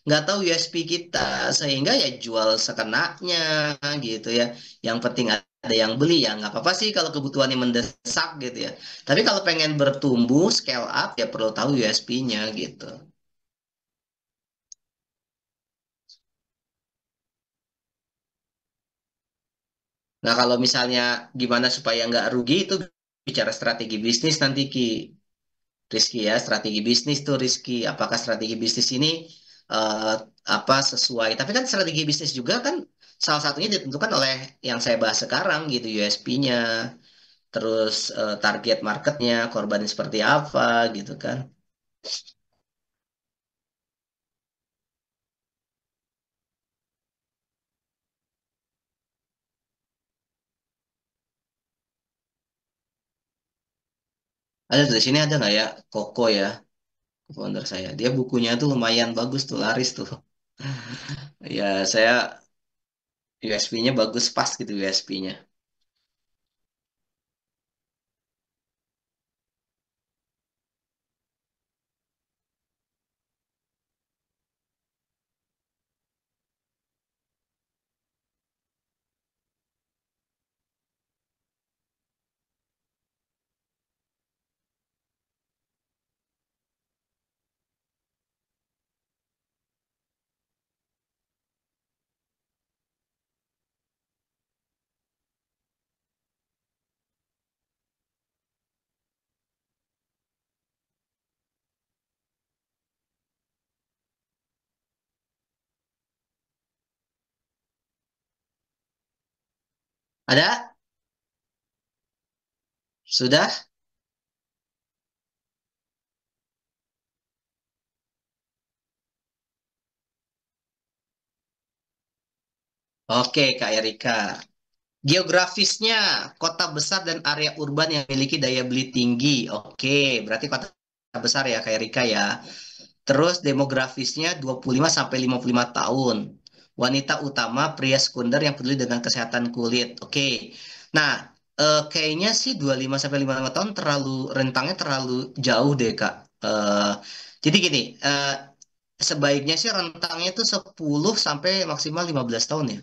nggak tahu USP kita, sehingga ya jual sekenanya gitu ya. Yang penting ada yang beli ya nggak apa-apa sih kalau kebutuhannya mendesak gitu ya. Tapi kalau pengen bertumbuh scale up ya perlu tahu USP-nya gitu. Nah kalau misalnya gimana supaya nggak rugi itu bicara strategi bisnis nanti Ki. Rizky ya, strategi bisnis tuh Rizky. Apakah strategi bisnis ini eh, apa sesuai? Tapi kan strategi bisnis juga kan salah satunya ditentukan oleh yang saya bahas sekarang gitu, USP-nya, terus target marketnya, korbannya seperti apa gitu kan. Ada tuh di sini ada nggak ya Koko ya, founder saya. Dia bukunya tuh lumayan bagus tuh, laris tuh. Ya saya USP-nya bagus pas gitu USP-nya. Ada? Sudah? Oke Kak Erika. Geografisnya, kota besar dan area urban yang memiliki daya beli tinggi. Oke, berarti kota besar ya, kayak Rika ya. Terus demografisnya 25 sampai 55 tahun. Wanita utama, pria sekunder yang peduli dengan kesehatan kulit. Oke. Nah, kayaknya sih 25 sampai 55 tahun terlalu rentangnya terlalu jauh deh, Kak. Eh, jadi gini, sebaiknya sih rentangnya itu 10 sampai maksimal 15 tahun ya.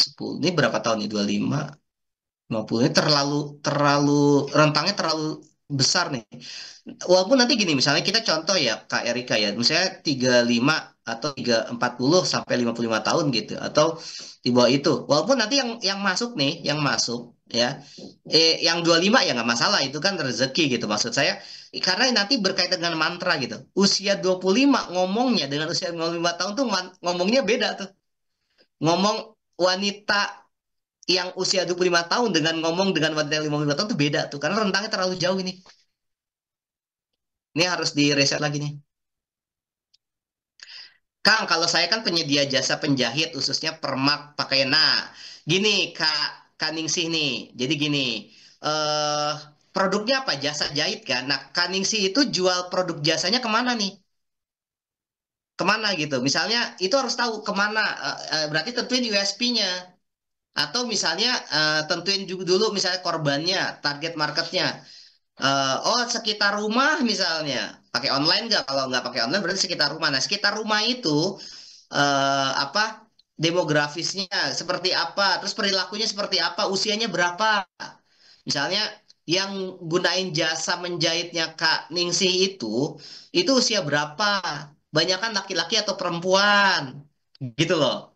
10 ini berapa tahun nih? 25 50 ini terlalu terlalu rentangnya terlalu besar nih. Walaupun nanti gini, misalnya kita contoh ya Kak Erika ya, misalnya 35 atau 40 sampai 55 tahun gitu atau di bawah itu. Walaupun nanti yang masuk nih, yang masuk ya, yang 25 ya nggak masalah itu kan rezeki gitu maksud saya. Karena nanti berkaitan dengan mantra gitu. Usia 25 ngomongnya dengan usia 55 tahun tuh ngomongnya beda tuh. Ngomong wanita yang usia 25 tahun dengan ngomong dengan wanita yang 55 tahun itu beda tuh karena rentangnya terlalu jauh ini. Ini harus di reset lagi nih. Kang, kalau saya kan penyedia jasa penjahit khususnya permak pakaian. Nah, gini Kak Kaningsih nih. Jadi gini, eh produknya apa? Jasa jahit kan. Nah, Kaningsi itu jual produk jasanya kemana nih? Kemana gitu? Misalnya itu harus tahu kemana. Berarti tentuin USP-nya. Atau misalnya tentuin juga dulu misalnya korbannya, target marketnya. Oh, sekitar rumah misalnya. Pakai online nggak? Kalau nggak pakai online berarti sekitar rumah. Nah, sekitar rumah itu apa demografisnya seperti apa, terus perilakunya seperti apa, usianya berapa. Misalnya yang gunain jasa menjahitnya Kak Ningsih itu usia berapa? Banyakan laki-laki atau perempuan? Gitu loh.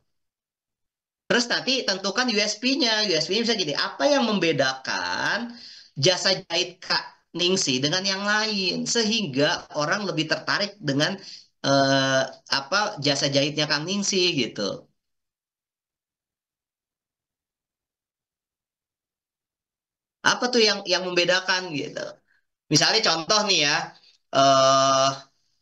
Terus nanti tentukan USP-nya. USP-nya bisa gini, apa yang membedakan jasa jahit Kak Ningsih dengan yang lain sehingga orang lebih tertarik dengan eh, apa jasa jahitnya Kang Ningsih gitu. Apa tuh yang membedakan gitu? Misalnya contoh nih ya, eh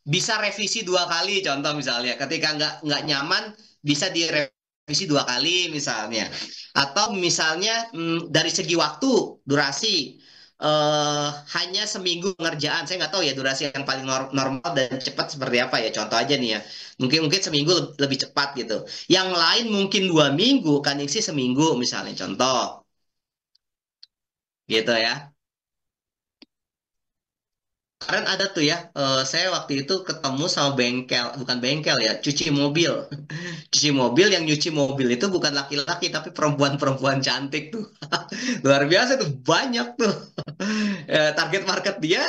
bisa revisi 2 kali contoh misalnya, ketika nggak nyaman bisa direvisi 2 kali misalnya, atau misalnya dari segi waktu durasi eh hanya seminggu pengerjaan, saya nggak tahu ya durasi yang paling normal dan cepat seperti apa ya, contoh aja nih ya, mungkin mungkin seminggu lebih cepat gitu, yang lain mungkin 2 minggu kan sih seminggu misalnya contoh gitu ya. Kemarin ada tuh ya, saya waktu itu ketemu sama bengkel, bukan bengkel ya, cuci mobil. Cuci mobil, yang nyuci mobil itu bukan laki-laki, tapi perempuan-perempuan cantik tuh. Luar biasa tuh, banyak tuh. Target market dia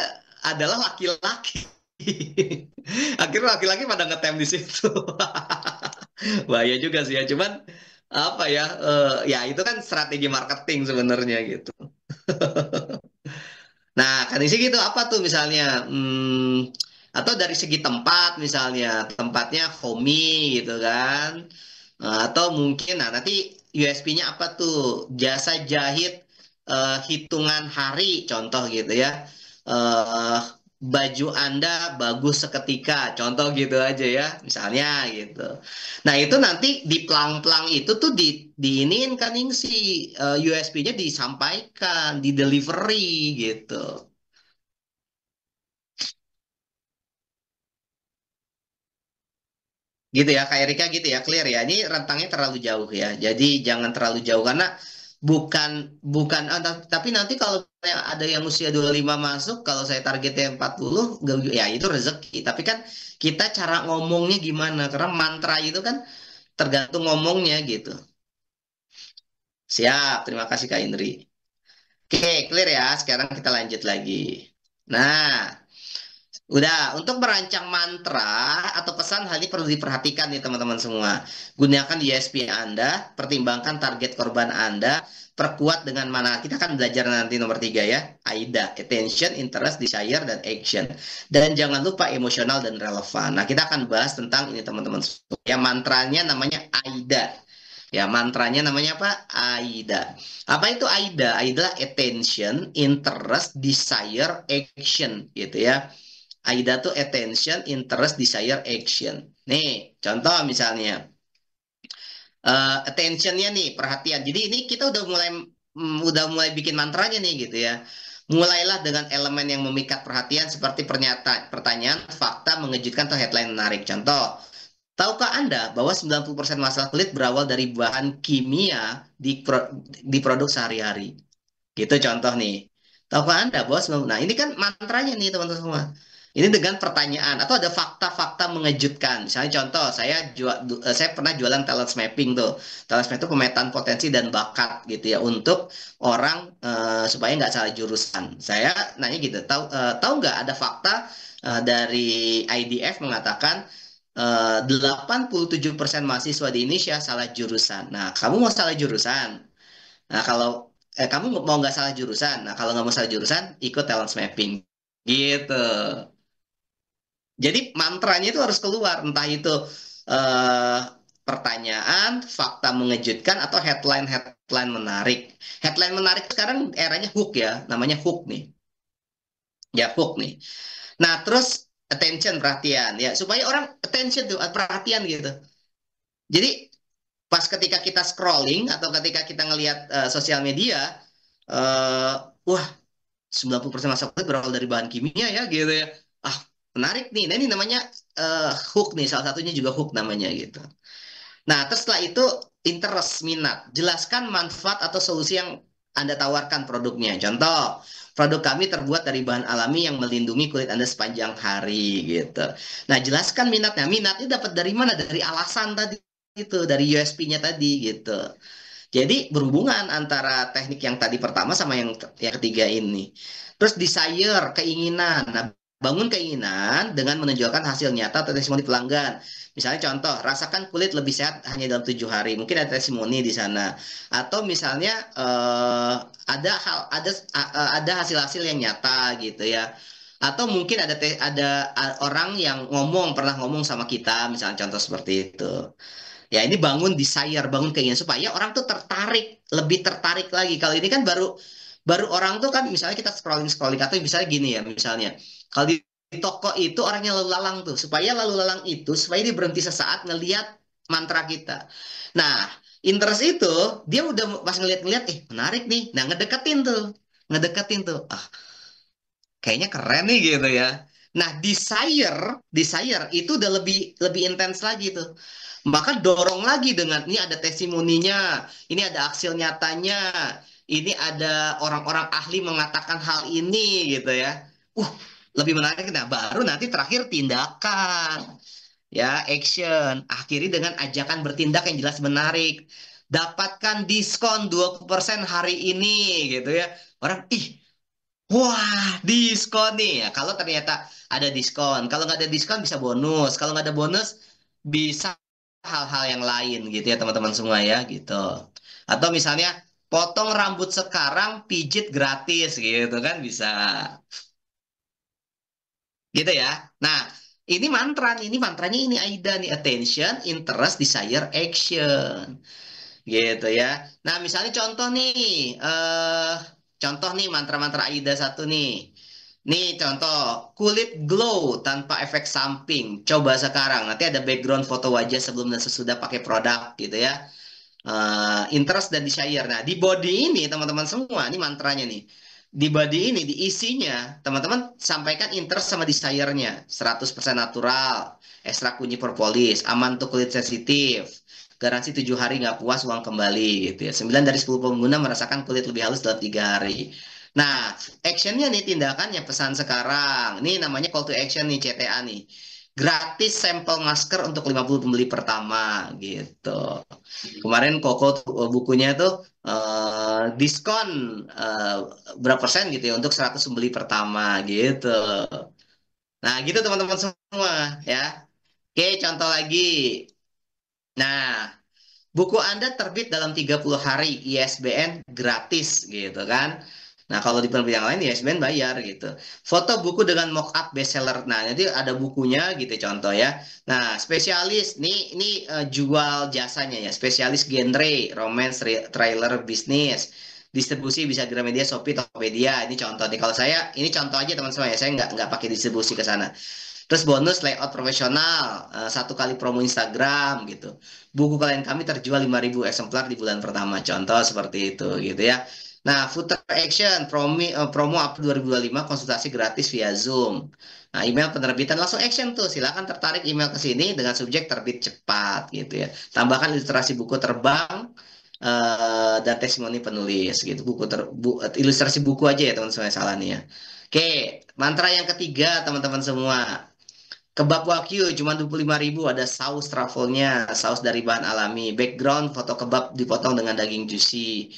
adalah laki-laki. Akhirnya laki-laki pada ngetem di situ. Bahaya juga sih ya, cuman apa ya, ya itu kan strategi marketing sebenarnya gitu. Nah, kan isi gitu apa tuh misalnya, atau dari segi tempat misalnya, tempatnya homey gitu kan. Atau mungkin, nah nanti USP-nya apa tuh? Jasa jahit hitungan hari, contoh gitu ya. Eh, Baju Anda bagus seketika, contoh gitu aja ya, misalnya gitu. Nah itu nanti di pelang-pelang itu tuh diinin kan yang si USP-nya disampaikan, di delivery gitu. Gitu ya, Kak Erika gitu ya, clear ya. Ini rentangnya terlalu jauh ya. Jadi jangan terlalu jauh karena bukan bukan tapi nanti kalau ada yang usia 25 masuk, kalau saya targetnya 40, ya itu rezeki. Tapi kan kita cara ngomongnya gimana? Karena mantra itu kan tergantung ngomongnya gitu. Siap, terima kasih Kak Indri. Oke, clear ya. Sekarang kita lanjut lagi. Nah, udah, untuk merancang mantra atau pesan hal ini perlu diperhatikan nih teman-teman semua. Gunakan USP Anda, pertimbangkan target korban Anda, perkuat dengan mana. Kita akan belajar nanti nomor 3 ya. AIDA, Attention, Interest, Desire, dan Action. Dan jangan lupa emosional dan relevan. Nah, kita akan bahas tentang ini teman-teman semua. Ya, mantranya namanya AIDA. Ya, mantranya namanya apa? AIDA. Apa itu AIDA? AIDA adalah Attention, Interest, Desire, Action gitu ya. AIDA tuh attention, interest, desire, action. Nih, contoh misalnya, attentionnya nih, perhatian. Jadi ini kita udah mulai bikin mantranya nih gitu ya. Mulailah dengan elemen yang memikat perhatian seperti pernyataan, pertanyaan, fakta, mengejutkan, atau headline menarik. Contoh, tahukah Anda bahwa 90% masalah kulit berawal dari bahan kimia di produk sehari-hari? Gitu contoh nih. Tahukah Anda, Bos? Nah, ini kan mantranya nih, teman-teman semua. Ini dengan pertanyaan atau ada fakta-fakta mengejutkan. Misalnya contoh, saya pernah jualan talent mapping tuh. Talent mapping itu pemetaan potensi dan bakat gitu ya untuk orang supaya nggak salah jurusan. Saya nanya gitu, tahu nggak ada fakta dari IDF mengatakan 87% mahasiswa di Indonesia salah jurusan. Nah, kamu mau salah jurusan? Nah, kalau kamu mau nggak salah jurusan, nah kalau nggak mau salah jurusan, ikut talent mapping. Gitu. Jadi mantranya itu harus keluar, entah itu eh, pertanyaan, fakta mengejutkan, atau headline-headline menarik. Headline menarik sekarang eranya hook ya, namanya hook nih. Ya, hook nih. Nah, terus attention, perhatian ya, supaya orang attention tuh, perhatian gitu. Jadi pas ketika kita scrolling atau ketika kita ngelihat sosial media, wah 90% massa kulit berawal dari bahan kimia ya gitu ya. Ah, menarik nih. Nah, ini namanya hook nih, salah satunya juga hook namanya gitu. Nah, terus setelah itu interest, minat. Jelaskan manfaat atau solusi yang Anda tawarkan produknya. Contoh, produk kami terbuat dari bahan alami yang melindungi kulit Anda sepanjang hari gitu. Nah, jelaskan minatnya. Minatnya dapat dari mana? Dari alasan tadi itu, dari USP-nya tadi gitu. Jadi berhubungan antara teknik yang tadi pertama sama yang ketiga ini. Terus desire, keinginan. Nah, bangun keinginan dengan menunjukkan hasil nyata atau testimoni pelanggan. Misalnya contoh, rasakan kulit lebih sehat hanya dalam 7 hari. Mungkin ada testimoni di sana. Atau misalnya ada hal ada hasil-hasil yang nyata gitu ya. Atau mungkin ada orang yang pernah ngomong sama kita, misalnya contoh seperti itu. Ya ini bangun desire, bangun keinginan supaya orang tuh tertarik, lebih tertarik lagi. Kalau ini kan baru baru orang tuh kan misalnya kita scrolling scrolling atau misalnya gini ya misalnya kalau di toko itu orangnya lalu lalang tuh supaya lalu lalang itu supaya dia berhenti sesaat ngelihat mantra kita. Nah interest itu dia udah pas ngeliat-ngeliat menarik nih, nah ngedeketin tuh kayaknya keren nih gitu ya. Nah, desire itu udah lebih lebih intens lagi tuh. Maka dorong lagi dengan ini ada testimoninya, ini ada hasil nyatanya, ini ada orang-orang ahli mengatakan hal ini gitu ya. Uh, lebih menarik. Nah, baru nanti terakhir tindakan, ya action. Akhiri dengan ajakan bertindak yang jelas menarik. Dapatkan diskon 20% hari ini gitu ya. Orang, wah, diskon nih ya. Kalau ternyata ada diskon, kalau nggak ada diskon bisa bonus. Kalau nggak ada bonus bisa hal-hal yang lain gitu ya teman-teman semua ya gitu. Atau misalnya potong rambut sekarang, pijit gratis gitu kan bisa. Gitu ya. Nah, ini mantranya ini Aida nih attention, interest, desire, action. Gitu ya. Nah, misalnya contoh nih mantra-mantra AIDA satu nih. Nih contoh, kulit glow tanpa efek samping. Coba sekarang, nanti ada background foto wajah sebelum dan sesudah pakai produk gitu ya. Interest dan desire. Nah, di body ini teman-teman semua, ini mantranya nih. Di body ini, di isinya, teman-teman sampaikan interest sama desire-nya. 100% natural, ekstra kunyi propolis, aman untuk kulit sensitif, garansi 7 hari nggak puas uang kembali gitu ya. 9 dari 10 pengguna merasakan kulit lebih halus dalam 3 hari. Nah, actionnya nih tindakannya pesan sekarang. Ini namanya call to action nih CTA nih. Gratis sampel masker untuk 50 pembeli pertama gitu. Kemarin Koko bukunya tuh diskon eh, berapa persen gitu ya untuk 100 pembeli pertama gitu. Nah, gitu teman-teman semua ya. Oke, contoh lagi. Nah, buku Anda terbit dalam 30 hari, ISBN gratis gitu kan. Nah, kalau di penerbit yang lain ISBN bayar gitu. Foto buku dengan mock-up bestseller. Nah, nanti ada bukunya gitu contoh ya. Nah, spesialis ini jual jasanya ya. Spesialis genre, romance, trailer, bisnis. Distribusi bisa Gramedia, Shopee, Tokopedia. Ini contoh nih. Kalau saya, ini contoh aja teman-teman ya. Saya nggak pakai distribusi ke sana. Terus bonus layout profesional, 1 kali promo Instagram gitu. Buku klien kami terjual 5.000 eksemplar di bulan pertama. Contoh seperti itu gitu ya. Nah, Footer Action, promo April 2025, konsultasi gratis via Zoom. Nah, email penerbitan langsung action tuh. Silakan tertarik email ke sini dengan subjek terbit cepat gitu ya. Tambahkan ilustrasi buku terbang dan testimoni penulis gitu. Ilustrasi buku aja ya teman-teman salah nih ya. Oke, mantra yang ketiga teman-teman semua. Kebab Wagyu cuma 25.000 ada saus truffle-nya, saus dari bahan alami. Background foto kebab dipotong dengan daging juicy.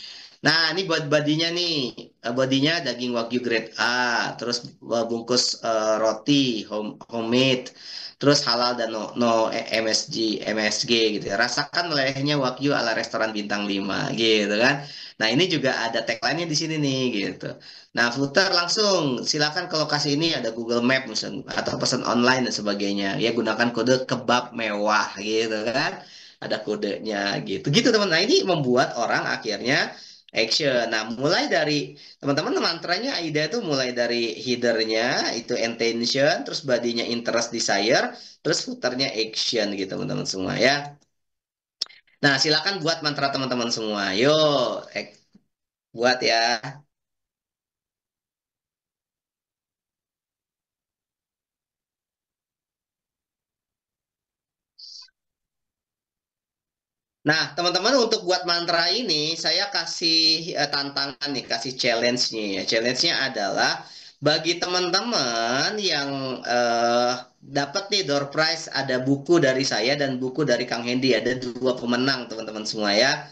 Nah, ini buat bodinya nih. Bodinya daging Wagyu grade A, terus bungkus roti homemade, terus halal dan no MSG gitu ya. Rasakan melelehnya Wagyu ala restoran bintang 5 gitu kan. Nah, ini juga ada tagline-nya di sini nih gitu. Nah, Flutter langsung silakan ke lokasi ini ada Google Map misalnya atau pesan online dan sebagainya. Ya gunakan kode kebab mewah gitu kan. Ada kodenya gitu. Gitu teman. Nah, ini membuat orang akhirnya action. Nah, mulai dari teman-teman mantranya AIDA itu mulai dari headernya itu intention, terus badinya interest desire, terus footernya action gitu teman-teman semua ya. Nah, silakan buat mantra teman-teman semua. Yuk, buat ya. Nah, teman-teman untuk buat mantra ini saya kasih tantangan nih, kasih challenge-nya ya. Challenge-nya adalah bagi teman-teman yang dapat nih door prize, ada buku dari saya dan buku dari Kang Hendy, ada dua pemenang teman-teman semua ya.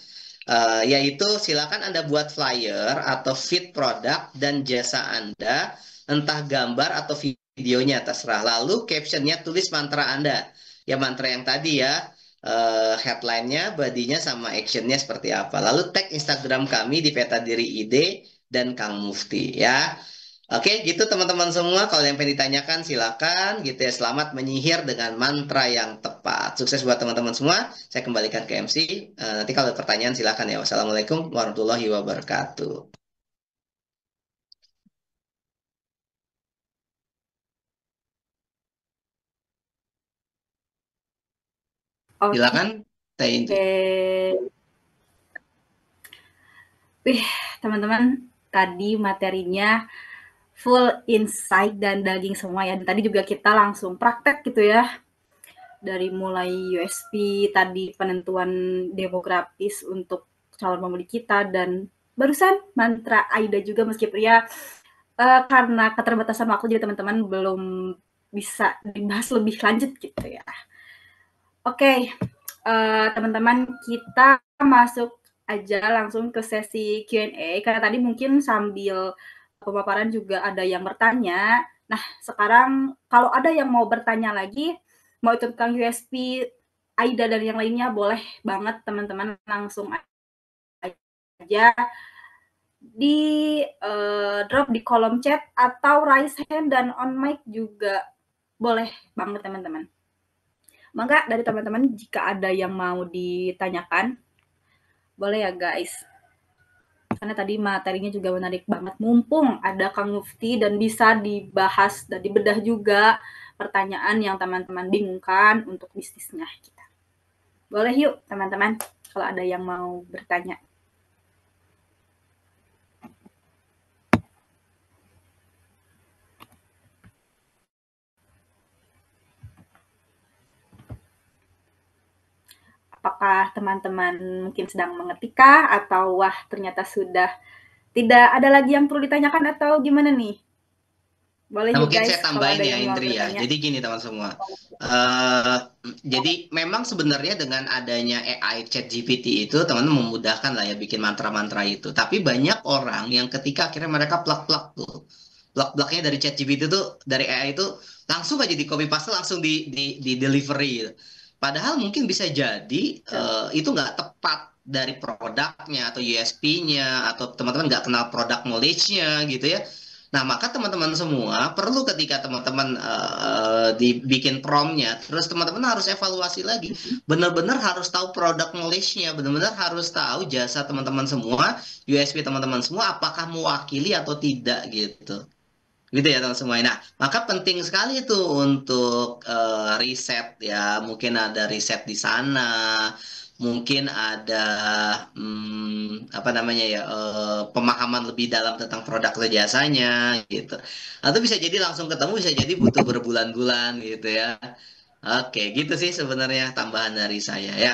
Yaitu silakan Anda buat flyer atau feed produk dan jasa Anda, entah gambar atau videonya terserah. Lalu captionnya tulis mantra Anda. Ya mantra yang tadi ya, headline-nya, body-nya, sama action-nya seperti apa. Lalu tag Instagram kami di Peta Diri ID dan Kang Mufti ya. Oke, gitu teman-teman semua. Kalau yang pengen ditanyakan silakan gitu ya. Selamat menyihir dengan mantra yang tepat. Sukses buat teman-teman semua. Saya kembalikan ke MC. Nanti kalau ada pertanyaan silakan ya. Wassalamualaikum warahmatullahi wabarakatuh. Oke, Silakan, Teh Indri. wih teman-teman, tadi materinya full insight dan daging semua ya. Dan tadi juga kita langsung praktek gitu ya, dari mulai USP tadi penentuan demografis untuk calon pembeli kita dan barusan mantra Aida juga meskipun ya karena keterbatasan waktu jadi teman-teman belum bisa dibahas lebih lanjut gitu ya. Oke, teman-teman kita masuk aja langsung ke sesi Q&A karena tadi mungkin sambil pemaparan juga ada yang bertanya. Nah, sekarang kalau ada yang mau bertanya lagi, mau itu tentang USP, Aida dan yang lainnya, boleh banget teman-teman langsung aja di drop di kolom chat atau raise hand dan on mic juga boleh banget teman-teman. Maka dari teman-teman jika ada yang mau ditanyakan, boleh ya guys. Karena tadi materinya juga menarik banget. Mumpung ada Kang Mufti dan bisa dibahas dan dibedah juga pertanyaan yang teman-teman bingungkan untuk bisnisnya kita. Boleh yuk teman-teman kalau ada yang mau bertanya. Apakah teman-teman mungkin sedang mengetikah atau wah ternyata sudah tidak ada lagi yang perlu ditanyakan atau gimana nih? Boleh Nah, yuk mungkin guys saya kalau tambahin ada ya yang mau Indri ya. bertanya. Jadi gini teman semua. Eh jadi memang sebenarnya dengan adanya AI ChatGPT itu teman-teman memudahkan lah ya bikin mantra-mantra itu. Tapi banyak orang yang ketika akhirnya mereka plak-plak tuh. Plak-plaknya dari ChatGPT itu dari AI itu langsung aja di copy paste langsung di delivery gitu. Padahal mungkin bisa jadi itu nggak tepat dari produknya atau USP-nya atau teman-teman nggak kenal produk knowledge-nya gitu ya. Nah, maka teman-teman semua perlu ketika teman-teman dibikin promnya, terus teman-teman harus evaluasi lagi. Benar-benar harus tahu produk knowledge-nya, benar-benar harus tahu jasa teman-teman semua, USP teman-teman semua, apakah mewakili atau tidak gitu. Gitu ya teman semua. Nah, maka penting sekali itu untuk riset ya. Mungkin ada riset di sana, mungkin ada apa namanya ya pemahaman lebih dalam tentang produk atau jasanya gitu. Atau bisa jadi langsung ketemu, bisa jadi butuh berbulan-bulan gitu ya. Oke, gitu sih sebenarnya tambahan dari saya ya.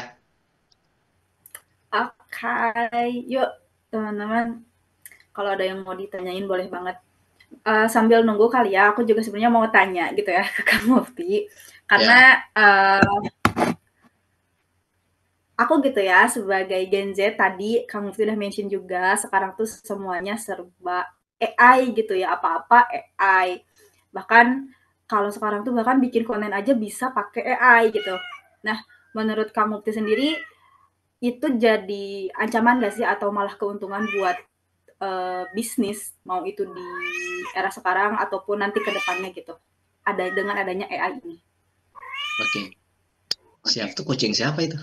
Oke, yuk teman-teman. Kalau ada yang mau ditanyain boleh banget. Sambil nunggu kali ya, aku juga sebenarnya mau tanya gitu ya ke Kang Mufti. Karena Ya. aku gitu ya sebagai Gen Z tadi Kang Mufti udah mention juga sekarang tuh semuanya serba AI gitu ya, apa-apa AI. Bahkan kalau sekarang tuh bahkan bikin konten aja bisa pakai AI gitu. Nah, menurut Kang Mufti sendiri itu jadi ancaman nggak sih atau malah keuntungan buat bisnis mau itu di era sekarang ataupun nanti ke depannya gitu. Ada dengan adanya AI ini. Oke. Siap tuh kucing siapa itu?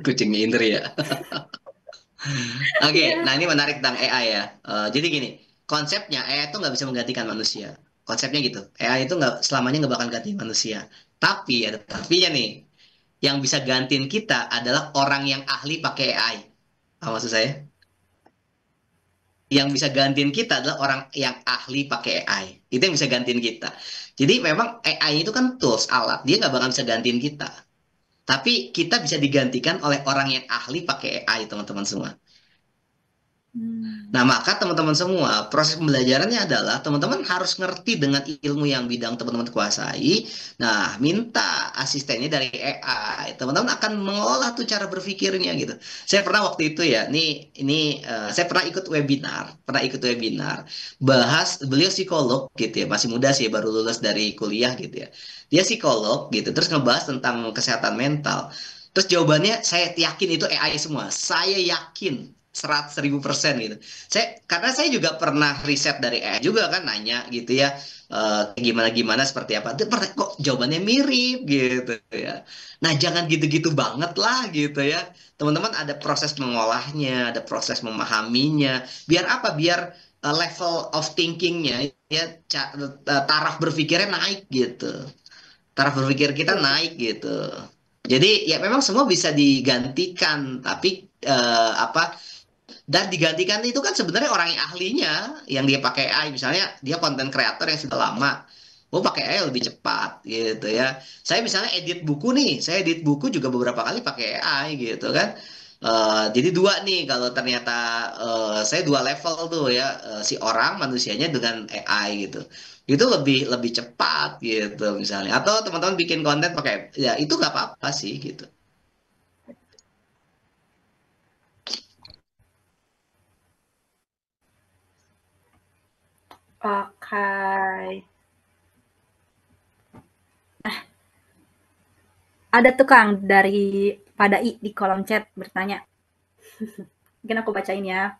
Kucingnya Indri ya. Oke, nah Iya. ini menarik tentang AI ya. Jadi gini, konsepnya AI itu nggak bisa menggantikan manusia. Konsepnya gitu. AI itu nggak selamanya nggak bakal ganti manusia. Tapi ada tapinya nih. Yang bisa gantiin kita adalah orang yang ahli pakai AI. Apa maksud saya? Yang bisa gantiin kita adalah orang yang ahli pakai AI. Itu yang bisa gantiin kita. Jadi memang AI itu kan tools, alat. Dia nggak bakal bisa gantiin kita. Tapi kita bisa digantikan oleh orang yang ahli pakai AI, teman-teman semua. Hmm. Nah, maka teman-teman semua, proses pembelajarannya adalah teman-teman harus ngerti dengan ilmu yang bidang teman-teman kuasai. Nah, minta asistennya dari AI. Teman-teman akan mengolah tuh cara berpikirnya gitu. Saya pernah waktu itu ya, saya pernah ikut webinar, bahas beliau psikolog gitu ya, masih muda sih, baru lulus dari kuliah gitu ya. Dia psikolog gitu, terus ngebahas tentang kesehatan mental. Terus jawabannya saya yakin itu AI semua. Saya yakin 100.000% gitu. Karena saya juga pernah riset dari AI juga kan nanya gitu ya, gimana gimana seperti apa. Kok jawabannya mirip gitu ya. Nah, jangan gitu-gitu banget lah gitu ya. Teman-teman ada proses mengolahnya, ada proses memahaminya. Biar apa? Biar level of thinkingnya ya, taraf berpikirnya naik gitu. Taraf berpikir kita Betul, betul. naik gitu. Jadi ya memang semua bisa digantikan, tapi apa, dan digantikan itu kan sebenarnya orang yang ahlinya, yang dia pakai AI, misalnya dia konten kreator yang sudah lama, oh pakai AI lebih cepat gitu ya. Saya misalnya edit buku nih, saya edit buku juga beberapa kali pakai AI gitu kan. Jadi dua nih, kalau ternyata saya dua level tuh ya, si orang manusianya dengan AI gitu. Itu lebih lebih cepat gitu misalnya. Atau teman-teman bikin konten pakai, ya itu nggak apa-apa sih gitu. Oke. Ada tuh Kang dari Padai di kolom chat bertanya. Mungkin aku bacain ya.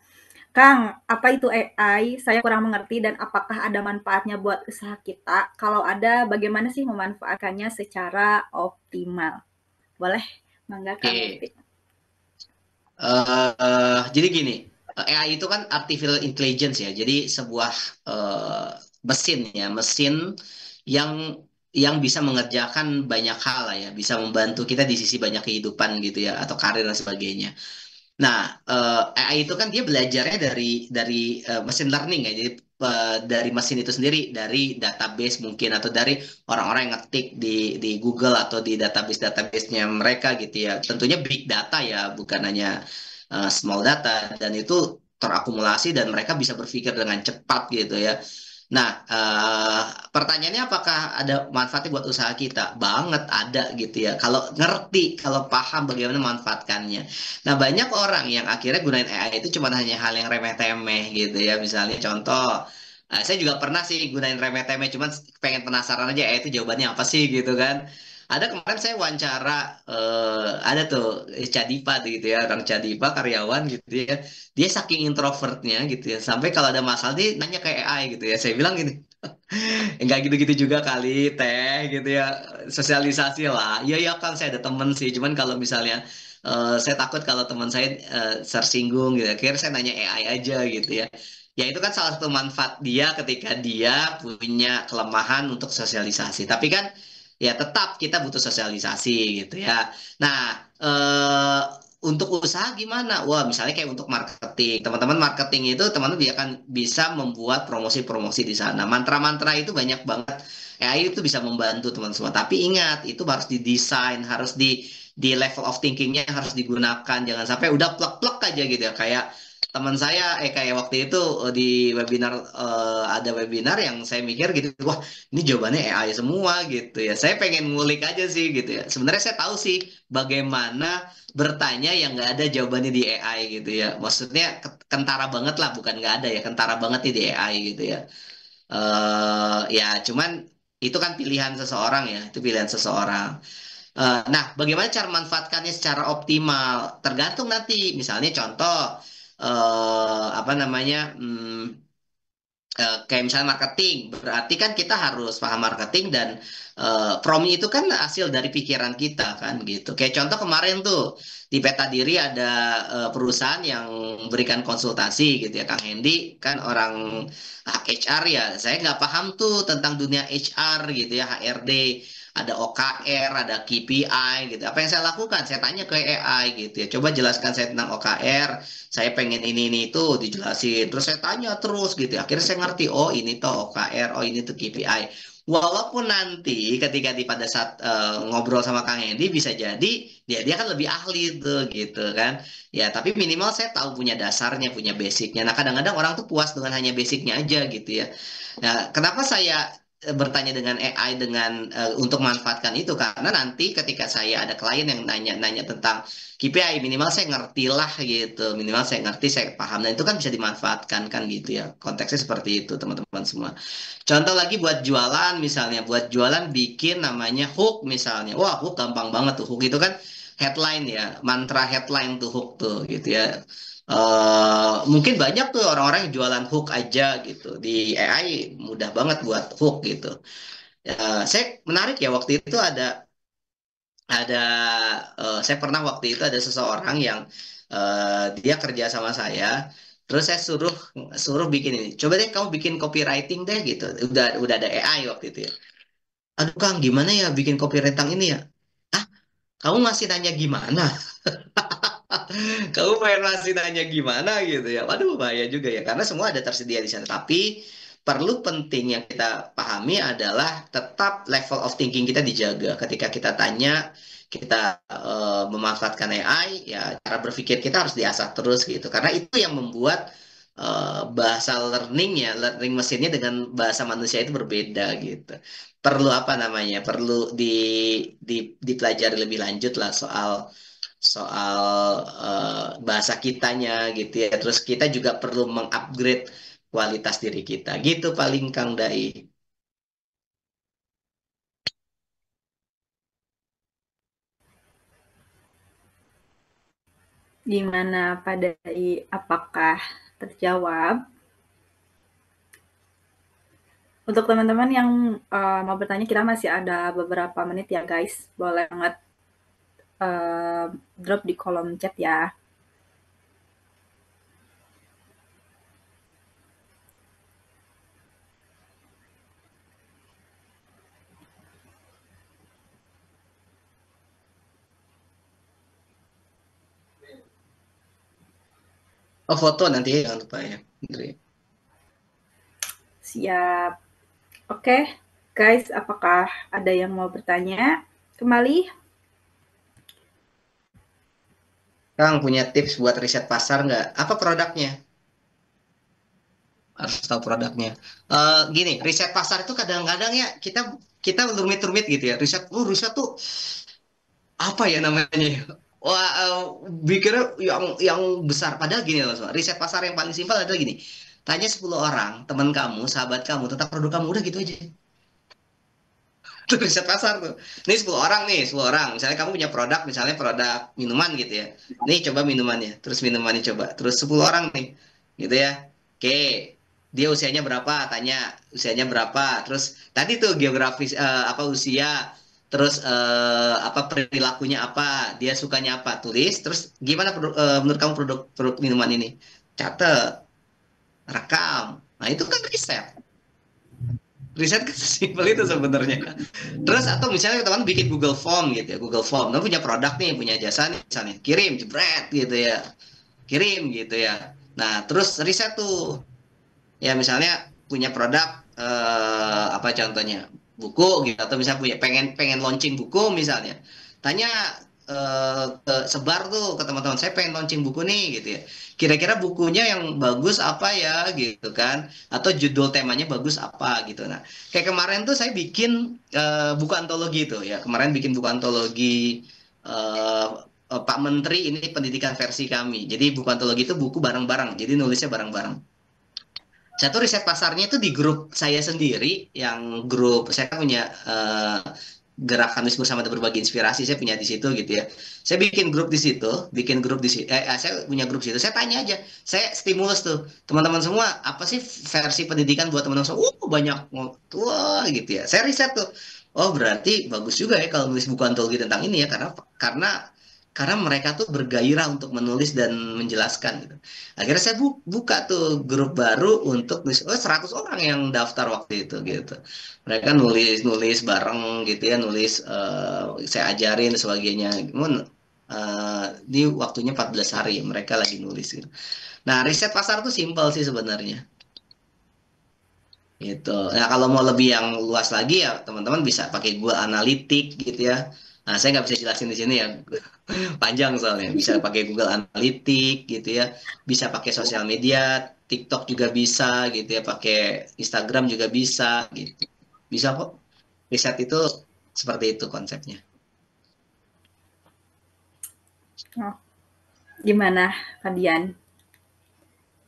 Kang, apa itu AI? Saya kurang mengerti dan apakah ada manfaatnya buat usaha kita? Kalau ada, bagaimana sih memanfaatkannya secara optimal? Boleh? Mangga Kang Oke. Lutfi. Jadi gini, AI itu kan artificial intelligence ya. Jadi sebuah eh, mesin ya, mesin yang bisa mengerjakan banyak hal lah ya, bisa membantu kita di sisi banyak kehidupan gitu ya, atau karir dan sebagainya. Nah, AI itu kan dia belajarnya dari machine learning ya. Jadi dari mesin itu sendiri, dari database mungkin, atau dari orang-orang yang ngetik di Google atau di database-database-nya mereka gitu ya. Tentunya big data ya, bukan hanya small data, dan itu terakumulasi dan mereka bisa berpikir dengan cepat gitu ya. Nah, pertanyaannya apakah ada manfaatnya buat usaha kita? Banget ada gitu ya. Kalau ngerti, kalau paham bagaimana memanfaatkannya. Nah, banyak orang yang akhirnya gunain AI itu cuma hanya hal yang remeh-temeh gitu ya. Misalnya contoh, saya juga pernah sih gunain remeh-temeh, cuman pengen penasaran aja AI itu jawabannya apa sih gitu kan. Ada kemarin saya wawancara, ada tuh Cadipa tuh gitu ya, orang Cadipa karyawan gitu ya. Dia saking introvertnya gitu ya, sampai kalau ada masalah dia nanya ke AI gitu ya. Saya bilang gini, enggak gitu-gitu juga kali teh gitu ya, sosialisasi lah. Iya ya kan, saya ada temen sih, cuman kalau misalnya saya takut kalau teman saya tersinggung gitu. Akhirnya saya nanya AI aja gitu ya. Ya itu kan salah satu manfaat dia ketika dia punya kelemahan untuk sosialisasi. Tapi kan ya tetap kita butuh sosialisasi gitu ya. Nah, untuk usaha gimana? Wah, misalnya kayak untuk marketing. Teman-teman marketing itu teman-teman dia akan bisa membuat promosi-promosi di sana. Mantra-mantra itu banyak banget. AI itu bisa membantu teman semua. Tapi ingat, itu harus didesain, harus di level of thinkingnya harus digunakan. Jangan sampai udah plek-plek aja gitu ya. Kayak teman saya, kayak waktu itu di webinar, ada webinar yang saya mikir gitu, wah ini jawabannya AI semua gitu ya. Saya pengen ngulik aja sih gitu ya. Sebenarnya saya tahu sih bagaimana bertanya yang nggak ada jawabannya di AI gitu ya. Maksudnya kentara banget lah, bukan nggak ada ya, kentara banget nih di AI gitu ya. Ya cuman itu kan pilihan seseorang ya, itu pilihan seseorang. Nah, bagaimana cara manfaatkannya secara optimal? Tergantung nanti, misalnya contoh, apa namanya, kayak misalnya marketing, berarti kan kita harus paham marketing, dan prompt itu kan hasil dari pikiran kita kan gitu. Kayak contoh kemarin tuh di Peta Diri ada perusahaan yang berikan konsultasi gitu ya, Kang Hendy kan orang HR ya, saya nggak paham tuh tentang dunia HR gitu ya, HRD. Ada OKR, ada KPI gitu. Apa yang saya lakukan? Saya tanya ke AI gitu ya. Coba jelaskan saya tentang OKR, saya pengen ini itu dijelasin, terus saya tanya terus gitu ya. Akhirnya saya ngerti, oh ini tuh OKR, oh ini tuh KPI. Walaupun nanti ketika di pada saat ngobrol sama Kang Hendy bisa jadi dia kan lebih ahli tuh gitu kan. Ya, tapi minimal saya tahu punya dasarnya, punya basicnya. Nah, kadang-kadang orang tuh puas dengan hanya basicnya aja gitu ya. Nah, kenapa saya bertanya dengan AI dengan untuk manfaatkan itu karena nanti ketika saya ada klien yang nanya-nanya tentang KPI minimal saya ngerti lah gitu minimal saya ngerti saya paham dan itu kan bisa dimanfaatkan kan gitu ya konteksnya seperti itu teman-teman semua. Contoh lagi buat jualan misalnya, buat jualan bikin namanya hook misalnya. Wah, hook gampang banget tuh. Hook itu kan headline ya, mantra headline tuh hook tuh gitu ya. Mungkin banyak tuh orang-orang yang jualan hook aja gitu. Di AI mudah banget buat hook gitu. Saya menarik ya waktu itu ada saya pernah waktu itu ada seseorang yang dia kerja sama saya. Terus saya suruh suruh bikin ini. Coba deh kamu bikin copywriting deh gitu. Udah ada AI waktu itu ya. Aduh Kang, gimana ya bikin copywriting ini ya? Ah, kamu masih nanya gimana? Kamu pengen masih nanya gimana gitu ya? Waduh, bahaya juga ya. Karena semua ada tersedia di sana. Tapi perlu penting yang kita pahami adalah tetap level of thinking kita dijaga. Ketika kita tanya, kita memanfaatkan AI, ya cara berpikir kita harus diasah terus gitu. Karena itu yang membuat bahasa learning mesinnya dengan bahasa manusia itu berbeda gitu. Perlu apa namanya? Perlu dipelajari lebih lanjut lah soal soal bahasa kitanya gitu ya. Terus kita juga perlu mengupgrade kualitas diri kita. Gitu paling Kang Dai. Gimana Pak Dai, apakah terjawab? Untuk teman-teman yang mau bertanya, kita masih ada beberapa menit ya guys. Boleh banget uh, drop di kolom chat ya. Oh foto nanti ya, jangan lupa ya. Indri. Siap. Oke, guys, apakah ada yang mau bertanya kembali? Kang punya tips buat riset pasar nggak? Apa produknya? Harus tahu produknya. Gini, riset pasar itu kadang-kadang ya kita kita rumit-rumit gitu ya. Riset tuh apa ya namanya? Ya? Wah, pikirnya yang besar. Padahal gini loh, Sob. Riset pasar yang paling simpel adalah gini. Tanya 10 orang, teman kamu, sahabat kamu, tentang produk kamu, udah gitu aja. Itu riset pasar tuh. Nih 10 orang nih, 10 orang. Misalnya kamu punya produk, misalnya produk minuman gitu ya. Nih coba minumannya, terus minumannya coba. Terus 10 orang nih, gitu ya. Oke, dia usianya berapa? Tanya usianya berapa. Terus tadi tuh geografis apa usia, terus apa perilakunya apa, dia sukanya apa, tulis. Terus gimana menurut kamu produk produk minuman ini? Catat, rekam. Nah itu kan riset. Riset kan simpel itu sebenarnya. Terus atau misalnya teman bikin Google Form gitu ya, Google Form. Kamu punya produk nih, punya jasa nih, misalnya kirim, jebret gitu ya, kirim gitu ya. Nah, terus riset tuh, ya misalnya punya produk apa contohnya buku gitu atau misalnya punya pengen pengen launching buku misalnya, tanya sebar tuh ke teman-teman saya pengen launching buku nih gitu ya. Kira-kira bukunya yang bagus apa ya gitu kan? Atau judul temanya bagus apa gitu. Nah, kayak kemarin tuh saya bikin buku antologi tuh ya. Kemarin bikin buku antologi eh, Pak Menteri ini pendidikan versi kami. Jadi buku antologi itu buku bareng-bareng. Jadi nulisnya bareng-bareng. Satu riset pasarnya itu di grup saya sendiri, yang grup saya kan punya gerakan Nulis Bersama dan Berbagi Inspirasi, saya punya di situ gitu ya. Saya bikin grup di situ, bikin grup di situ, saya punya grup di situ. Saya tanya aja, saya stimulus tuh teman-teman semua, apa sih versi pendidikan buat teman-teman semua? Banyak, wah gitu ya. Saya riset tuh, oh berarti bagus juga ya kalau nulis buku antologi tentang ini ya, karena karena mereka tuh bergairah untuk menulis dan menjelaskan gitu. Akhirnya saya buka tuh grup baru untuk nulis. Oh, 100 orang yang daftar waktu itu gitu. Mereka nulis-nulis bareng gitu ya, nulis saya ajarin dan sebagainya. Di waktunya 14 hari mereka lagi nulis gitu. Nah, riset pasar tuh simpel sih sebenarnya. gitu. Nah, kalau mau lebih yang luas lagi ya teman-teman bisa pakai Google Analytics gitu ya. Nah, saya nggak bisa jelasin di sini ya, panjang soalnya. Bisa pakai Google Analytics gitu ya. Bisa pakai sosial media, TikTok juga bisa gitu ya. Pakai Instagram juga bisa gitu. Bisa kok. Riset itu seperti itu konsepnya. Oh, gimana kalian?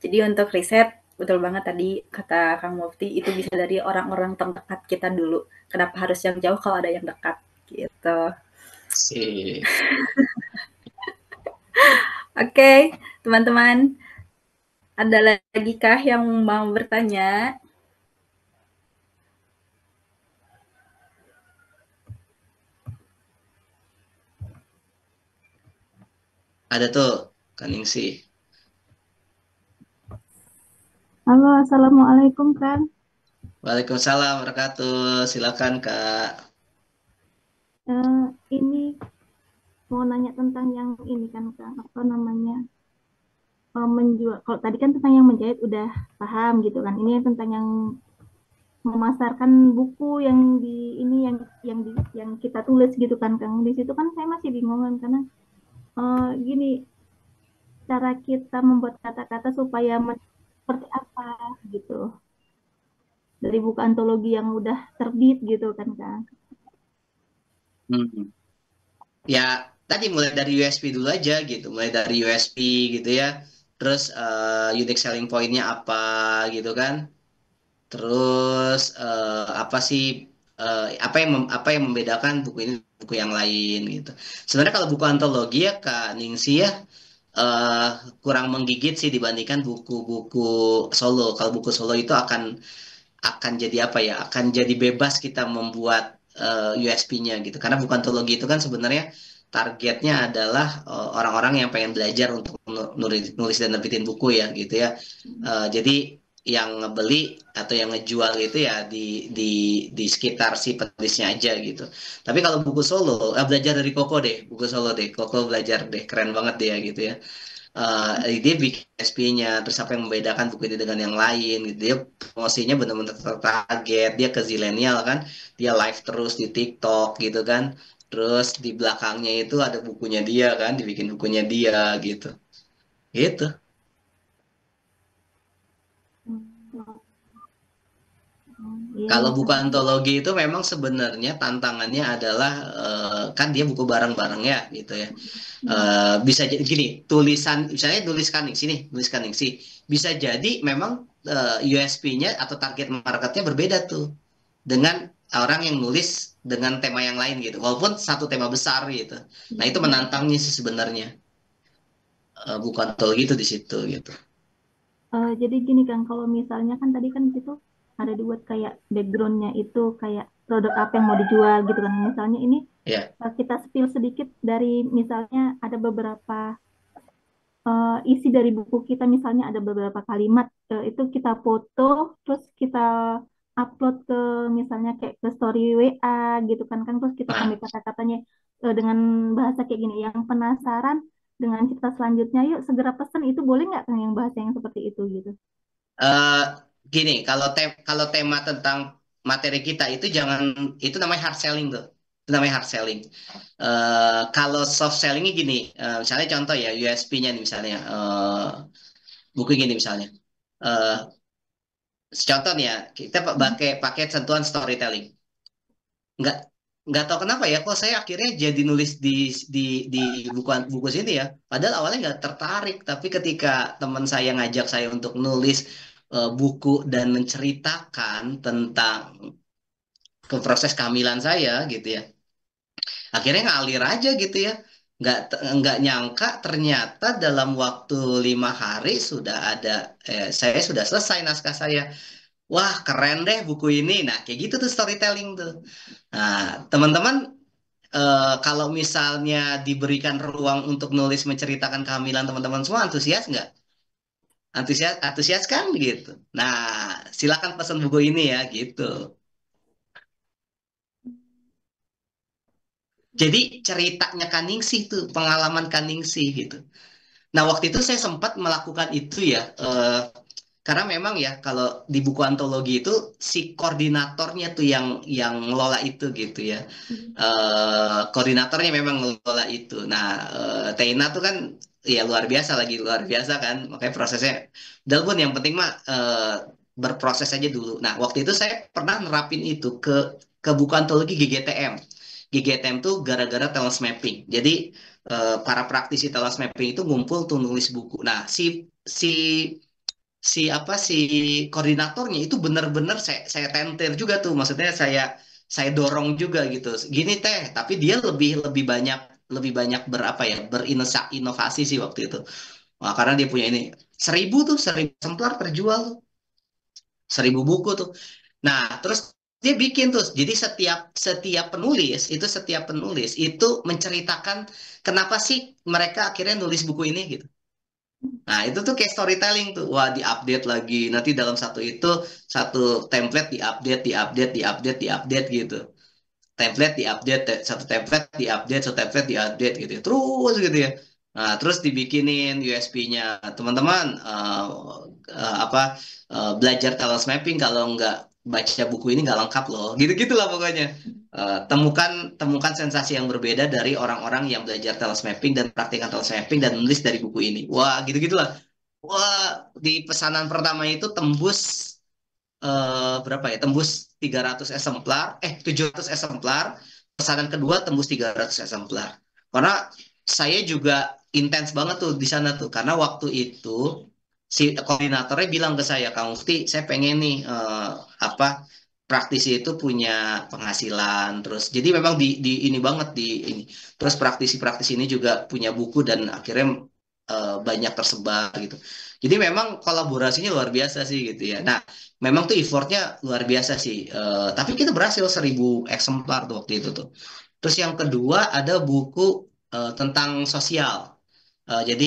Jadi untuk riset, betul banget tadi kata Kang Mufti, itu bisa dari orang-orang terdekat kita dulu. Kenapa harus yang jauh kalau ada yang dekat? Gitu. Sih. Oke, teman-teman, ada lagi kah yang mau bertanya? Ada tuh, kan sih. Halo, Assalamualaikum, Kang. Waalaikumsalam warahmatullahi. Silakan Kak. Eh, ini mau nanya tentang yang ini kan, Kang, apa namanya, menjual. Kalau tadi kan tentang yang menjahit udah paham gitu kan. Ini tentang yang memasarkan buku yang di ini yang kita tulis gitu kan, Kang. Di situ kan saya masih bingung kan karena gini cara kita membuat kata-kata supaya seperti apa gitu dari buku antologi yang udah terbit gitu kan, Kang. Hmm. Ya, tadi mulai dari USP dulu aja gitu. Mulai dari USP gitu ya. Terus unique selling point-nya apa gitu kan. Terus apa sih apa yang membedakan buku ini dari buku yang lain gitu. Sebenarnya kalau buku antologi ya Kak Ningsi ya eh, kurang menggigit sih dibandingkan buku-buku solo. Kalau buku solo itu akan jadi apa ya? Akan jadi bebas kita membuat USP-nya gitu. Karena buku antologi itu kan sebenarnya targetnya adalah orang-orang yang pengen belajar untuk nulis, nulis dan nerbitin buku ya gitu ya. Jadi yang ngebeli atau yang ngejual itu ya di sekitar si penulisnya aja gitu. Tapi kalau buku solo, belajar dari Koko deh, buku solo deh, Koko belajar deh, keren banget dia gitu ya. Dia bikin SP-nya, terus apa yang membedakan buku ini dengan yang lain gitu. Dia promosinya benar-benar tertarget, dia ke zilenial kan, dia live terus di TikTok gitu kan. Terus di belakangnya itu ada bukunya dia kan, dibikin bukunya dia gitu. Gitu. Iya, Kalau buku makasih. antologi itu memang sebenarnya tantangannya adalah kan dia buku bareng-bareng ya gitu ya. Bisa jadi gini, tulisan misalnya tuliskan di sini, tuliskan di sini. Bisa jadi memang USP-nya atau target marketnya berbeda tuh dengan orang yang nulis dengan tema yang lain gitu. Walaupun satu tema besar gitu. Nah, itu menantangnya sih sebenarnya. Buku antologi itu di situ gitu. Jadi gini Kang, kalau misalnya kan tadi kan itu ada dibuat kayak backgroundnya itu kayak produk apa yang mau dijual gitu kan. Misalnya ini Ya. kita spill sedikit dari misalnya ada beberapa isi dari buku kita, misalnya ada beberapa kalimat itu kita foto, terus kita upload ke misalnya kayak ke story WA gitu kan kan, terus kita tambah Nah, kata-katanya dengan bahasa kayak gini. Yang penasaran dengan cerita selanjutnya, yuk segera pesan, itu boleh nggak Kang yang bahasa yang seperti itu gitu? eh gini, kalau tema tentang materi kita itu jangan itu namanya hard selling tuh. Itu namanya hard selling. Kalau soft sellingnya gini, misalnya contoh ya USP-nya nih misalnya buku gini misalnya. Eh contoh nih ya, kita pakai pakai sentuhan storytelling. Nggak nggak tahu kenapa ya, kok saya akhirnya jadi nulis di di buku buku sini ya. Padahal awalnya nggak tertarik, tapi ketika teman saya ngajak saya untuk nulis buku dan menceritakan tentang ke proses kehamilan saya gitu ya, akhirnya ngalir aja gitu ya. Nggak nyangka ternyata dalam waktu 5 hari sudah ada saya sudah selesai naskah saya. Wah, keren deh buku ini. Nah, kayak gitu tuh storytelling tuh. Nah, teman-teman kalau misalnya diberikan ruang untuk nulis menceritakan kehamilan teman-teman semua antusias nggak? Antusias, antusias kan gitu. Nah, silakan pesan buku ini ya gitu. Jadi ceritanya Kaningsih tuh pengalaman Kaningsih gitu. Nah, waktu itu saya sempat melakukan itu ya, karena Karena memang ya kalau di buku antologi itu si koordinatornya tuh yang ngelola itu gitu ya. Koordinatornya memang ngelola itu. Nah, Teina tuh kan ya luar biasa, lagi luar biasa kan. Makanya prosesnya Dalbun yang penting mah berproses aja dulu. Nah, waktu itu saya pernah nerapin itu ke buku antologi GGTM. GGTM tuh gara-gara talent mapping. Jadi para praktisi talent mapping itu ngumpul tuh nulis buku. Nah, si si koordinatornya itu benar-benar saya tentir juga tuh, maksudnya saya dorong juga gitu, gini teh, tapi dia lebih lebih banyak berapa ya, berinovasi sih waktu itu. Wah, karena dia punya ini 1.000 eksemplar terjual, 1.000 buku tuh. Nah, terus dia bikin tuh, jadi setiap setiap penulis itu menceritakan kenapa sih mereka akhirnya nulis buku ini gitu. Nah, itu tuh kayak storytelling tuh. Wah, diupdate lagi. Nanti dalam satu itu, satu template diupdate, diupdate, diupdate, diupdate gitu. Template diupdate, satu template diupdate, satu template diupdate gitu ya. Terus gitu ya. Nah, terus dibikinin USP-nya. Teman-teman, apa, belajar talent mapping kalau nggak baca buku ini nggak lengkap loh. Gitu-gitulah pokoknya. Temukan sensasi yang berbeda dari orang-orang yang belajar talent mapping dan praktikkan talent mapping dan menulis dari buku ini. Wah, gitu-gitulah. Wah, di pesanan pertama itu tembus berapa ya? Tembus 300 eksemplar, 700 eksemplar. Pesanan kedua tembus 300 eksemplar. Karena saya juga intens banget tuh di sana tuh. Karena waktu itu si koordinatornya bilang ke saya, Kang Mufti, saya pengen nih apa, praktisi itu punya penghasilan terus. Jadi memang di ini banget di ini. Terus praktisi-praktisi ini juga punya buku dan akhirnya banyak tersebar gitu. Jadi memang kolaborasinya luar biasa sih gitu ya. Nah, memang tuh effortnya luar biasa sih. Tapi kita berhasil 1.000 eksemplar tuh waktu itu tuh. Terus yang kedua ada buku tentang sosial. Jadi,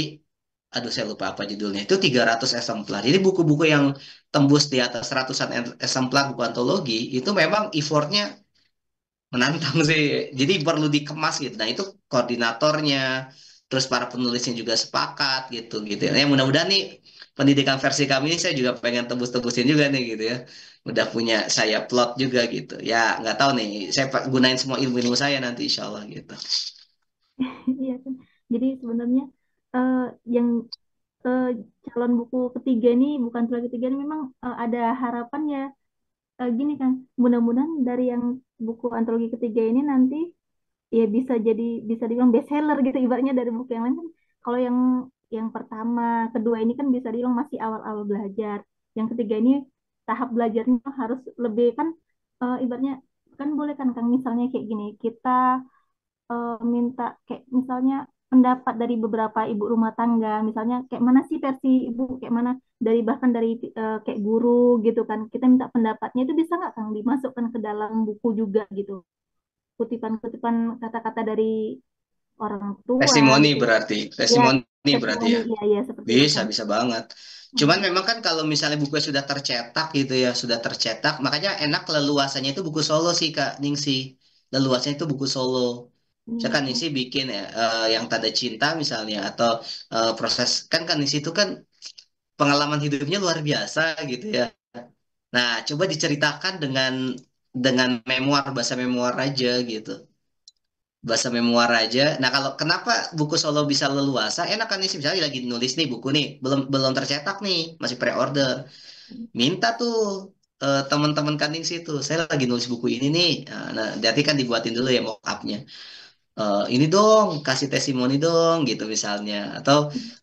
aduh saya lupa apa judulnya. Itu 300 eksemplar. Jadi buku-buku yang tembus di atas ratusan eksemplar buku antologi itu memang effortnya menantang sih. Jadi perlu dikemas gitu. Nah, itu koordinatornya, terus para penulisnya juga sepakat gitu gitu. Ya, mudah-mudahan nih pendidikan versi kami ini saya juga pengen tebus-tebusin juga nih gitu ya. Udah punya saya plot juga gitu. Ya, nggak tahu nih. Saya gunain semua ilmu-ilmu saya nanti insya Allah gitu. Iya kan. Jadi sebenarnya eh, yang eh, calon buku ketiga ini, bukan trilogi ketiga ini memang ada harapan ya. Gini kan, mudah-mudahan dari yang buku antologi ketiga ini nanti ya bisa dibilang bestseller gitu, ibaratnya dari buku yang lain kan. Kalau yang pertama, kedua ini kan bisa dibilang masih awal-awal belajar. Yang ketiga ini tahap belajarnya harus lebih kan, ibaratnya kan boleh kan Kang, misalnya kayak gini, kita minta kayak misalnya pendapat dari beberapa ibu rumah tangga, misalnya kayak mana sih versi ibu, kayak mana dari bahkan dari kayak guru gitu kan, kita minta pendapatnya, itu bisa nggak Kang dimasukkan ke dalam buku juga gitu, kutipan-kutipan kata-kata dari orang tua Testimoni gitu. berarti, Ya, testimoni berarti testimoni, ya. iya ya seperti itu Bisa, kan. bisa banget. Cuman Hmm. memang kan kalau misalnya bukunya sudah tercetak gitu ya, sudah tercetak, makanya enak leluasannya itu buku solo sih Kak Ningsi. Leluasannya itu buku solo. Iya Misalkan kan. Ningsi bikin ya, yang tanda cinta misalnya, atau proses, kan kan Ningsi itu kan pengalaman hidupnya luar biasa gitu ya. Nah, coba diceritakan dengan memoir, bahasa memoir aja gitu, bahasa memoir aja. Nah, kalau kenapa buku solo bisa leluasa? Enak kan nih, misalnya lagi nulis nih buku nih, belum belum tercetak nih, masih pre-order. Minta tuh teman-teman kanding situ, saya lagi nulis buku ini nih. Nah, nanti kan dibuatin dulu ya mock-up-nya. Ini dong, kasih testimoni dong, gitu misalnya. Atau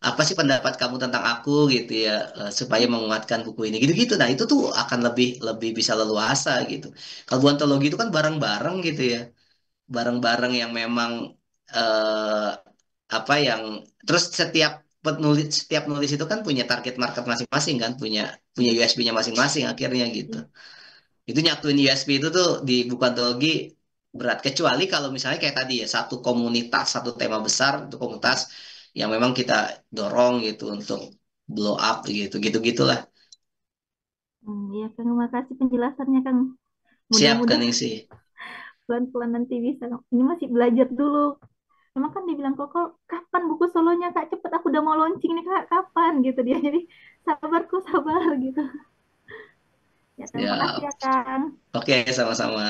apa sih pendapat kamu tentang aku gitu ya, supaya menguatkan buku ini, gitu-gitu. Nah, itu tuh akan lebih lebih bisa leluasa gitu. Kalau buku antologi itu kan bareng-bareng gitu ya, bareng-bareng yang memang eh, apa yang terus setiap nulis itu kan punya target market masing-masing kan, punya punya Iya, USP-nya masing-masing akhirnya gitu. iya. Itu nyatuin USP itu tuh di buku antologi berat, kecuali kalau misalnya kayak tadi ya, satu komunitas, satu tema besar, itu komunitas yang memang kita dorong gitu untuk blow up gitu, gitu-gitulah. Iya Kang, makasih penjelasannya Kang. Siap kan Mudah-mudahan sih. pelan-pelan nanti bisa. Ini masih belajar dulu. Emang kan dibilang kok kapan buku solonya Kak, cepet aku udah mau launching nih Kak, kapan gitu dia. Jadi sabar kok, sabar gitu. Ya, terima kasih Ya, ya, Kang. oke, sama-sama.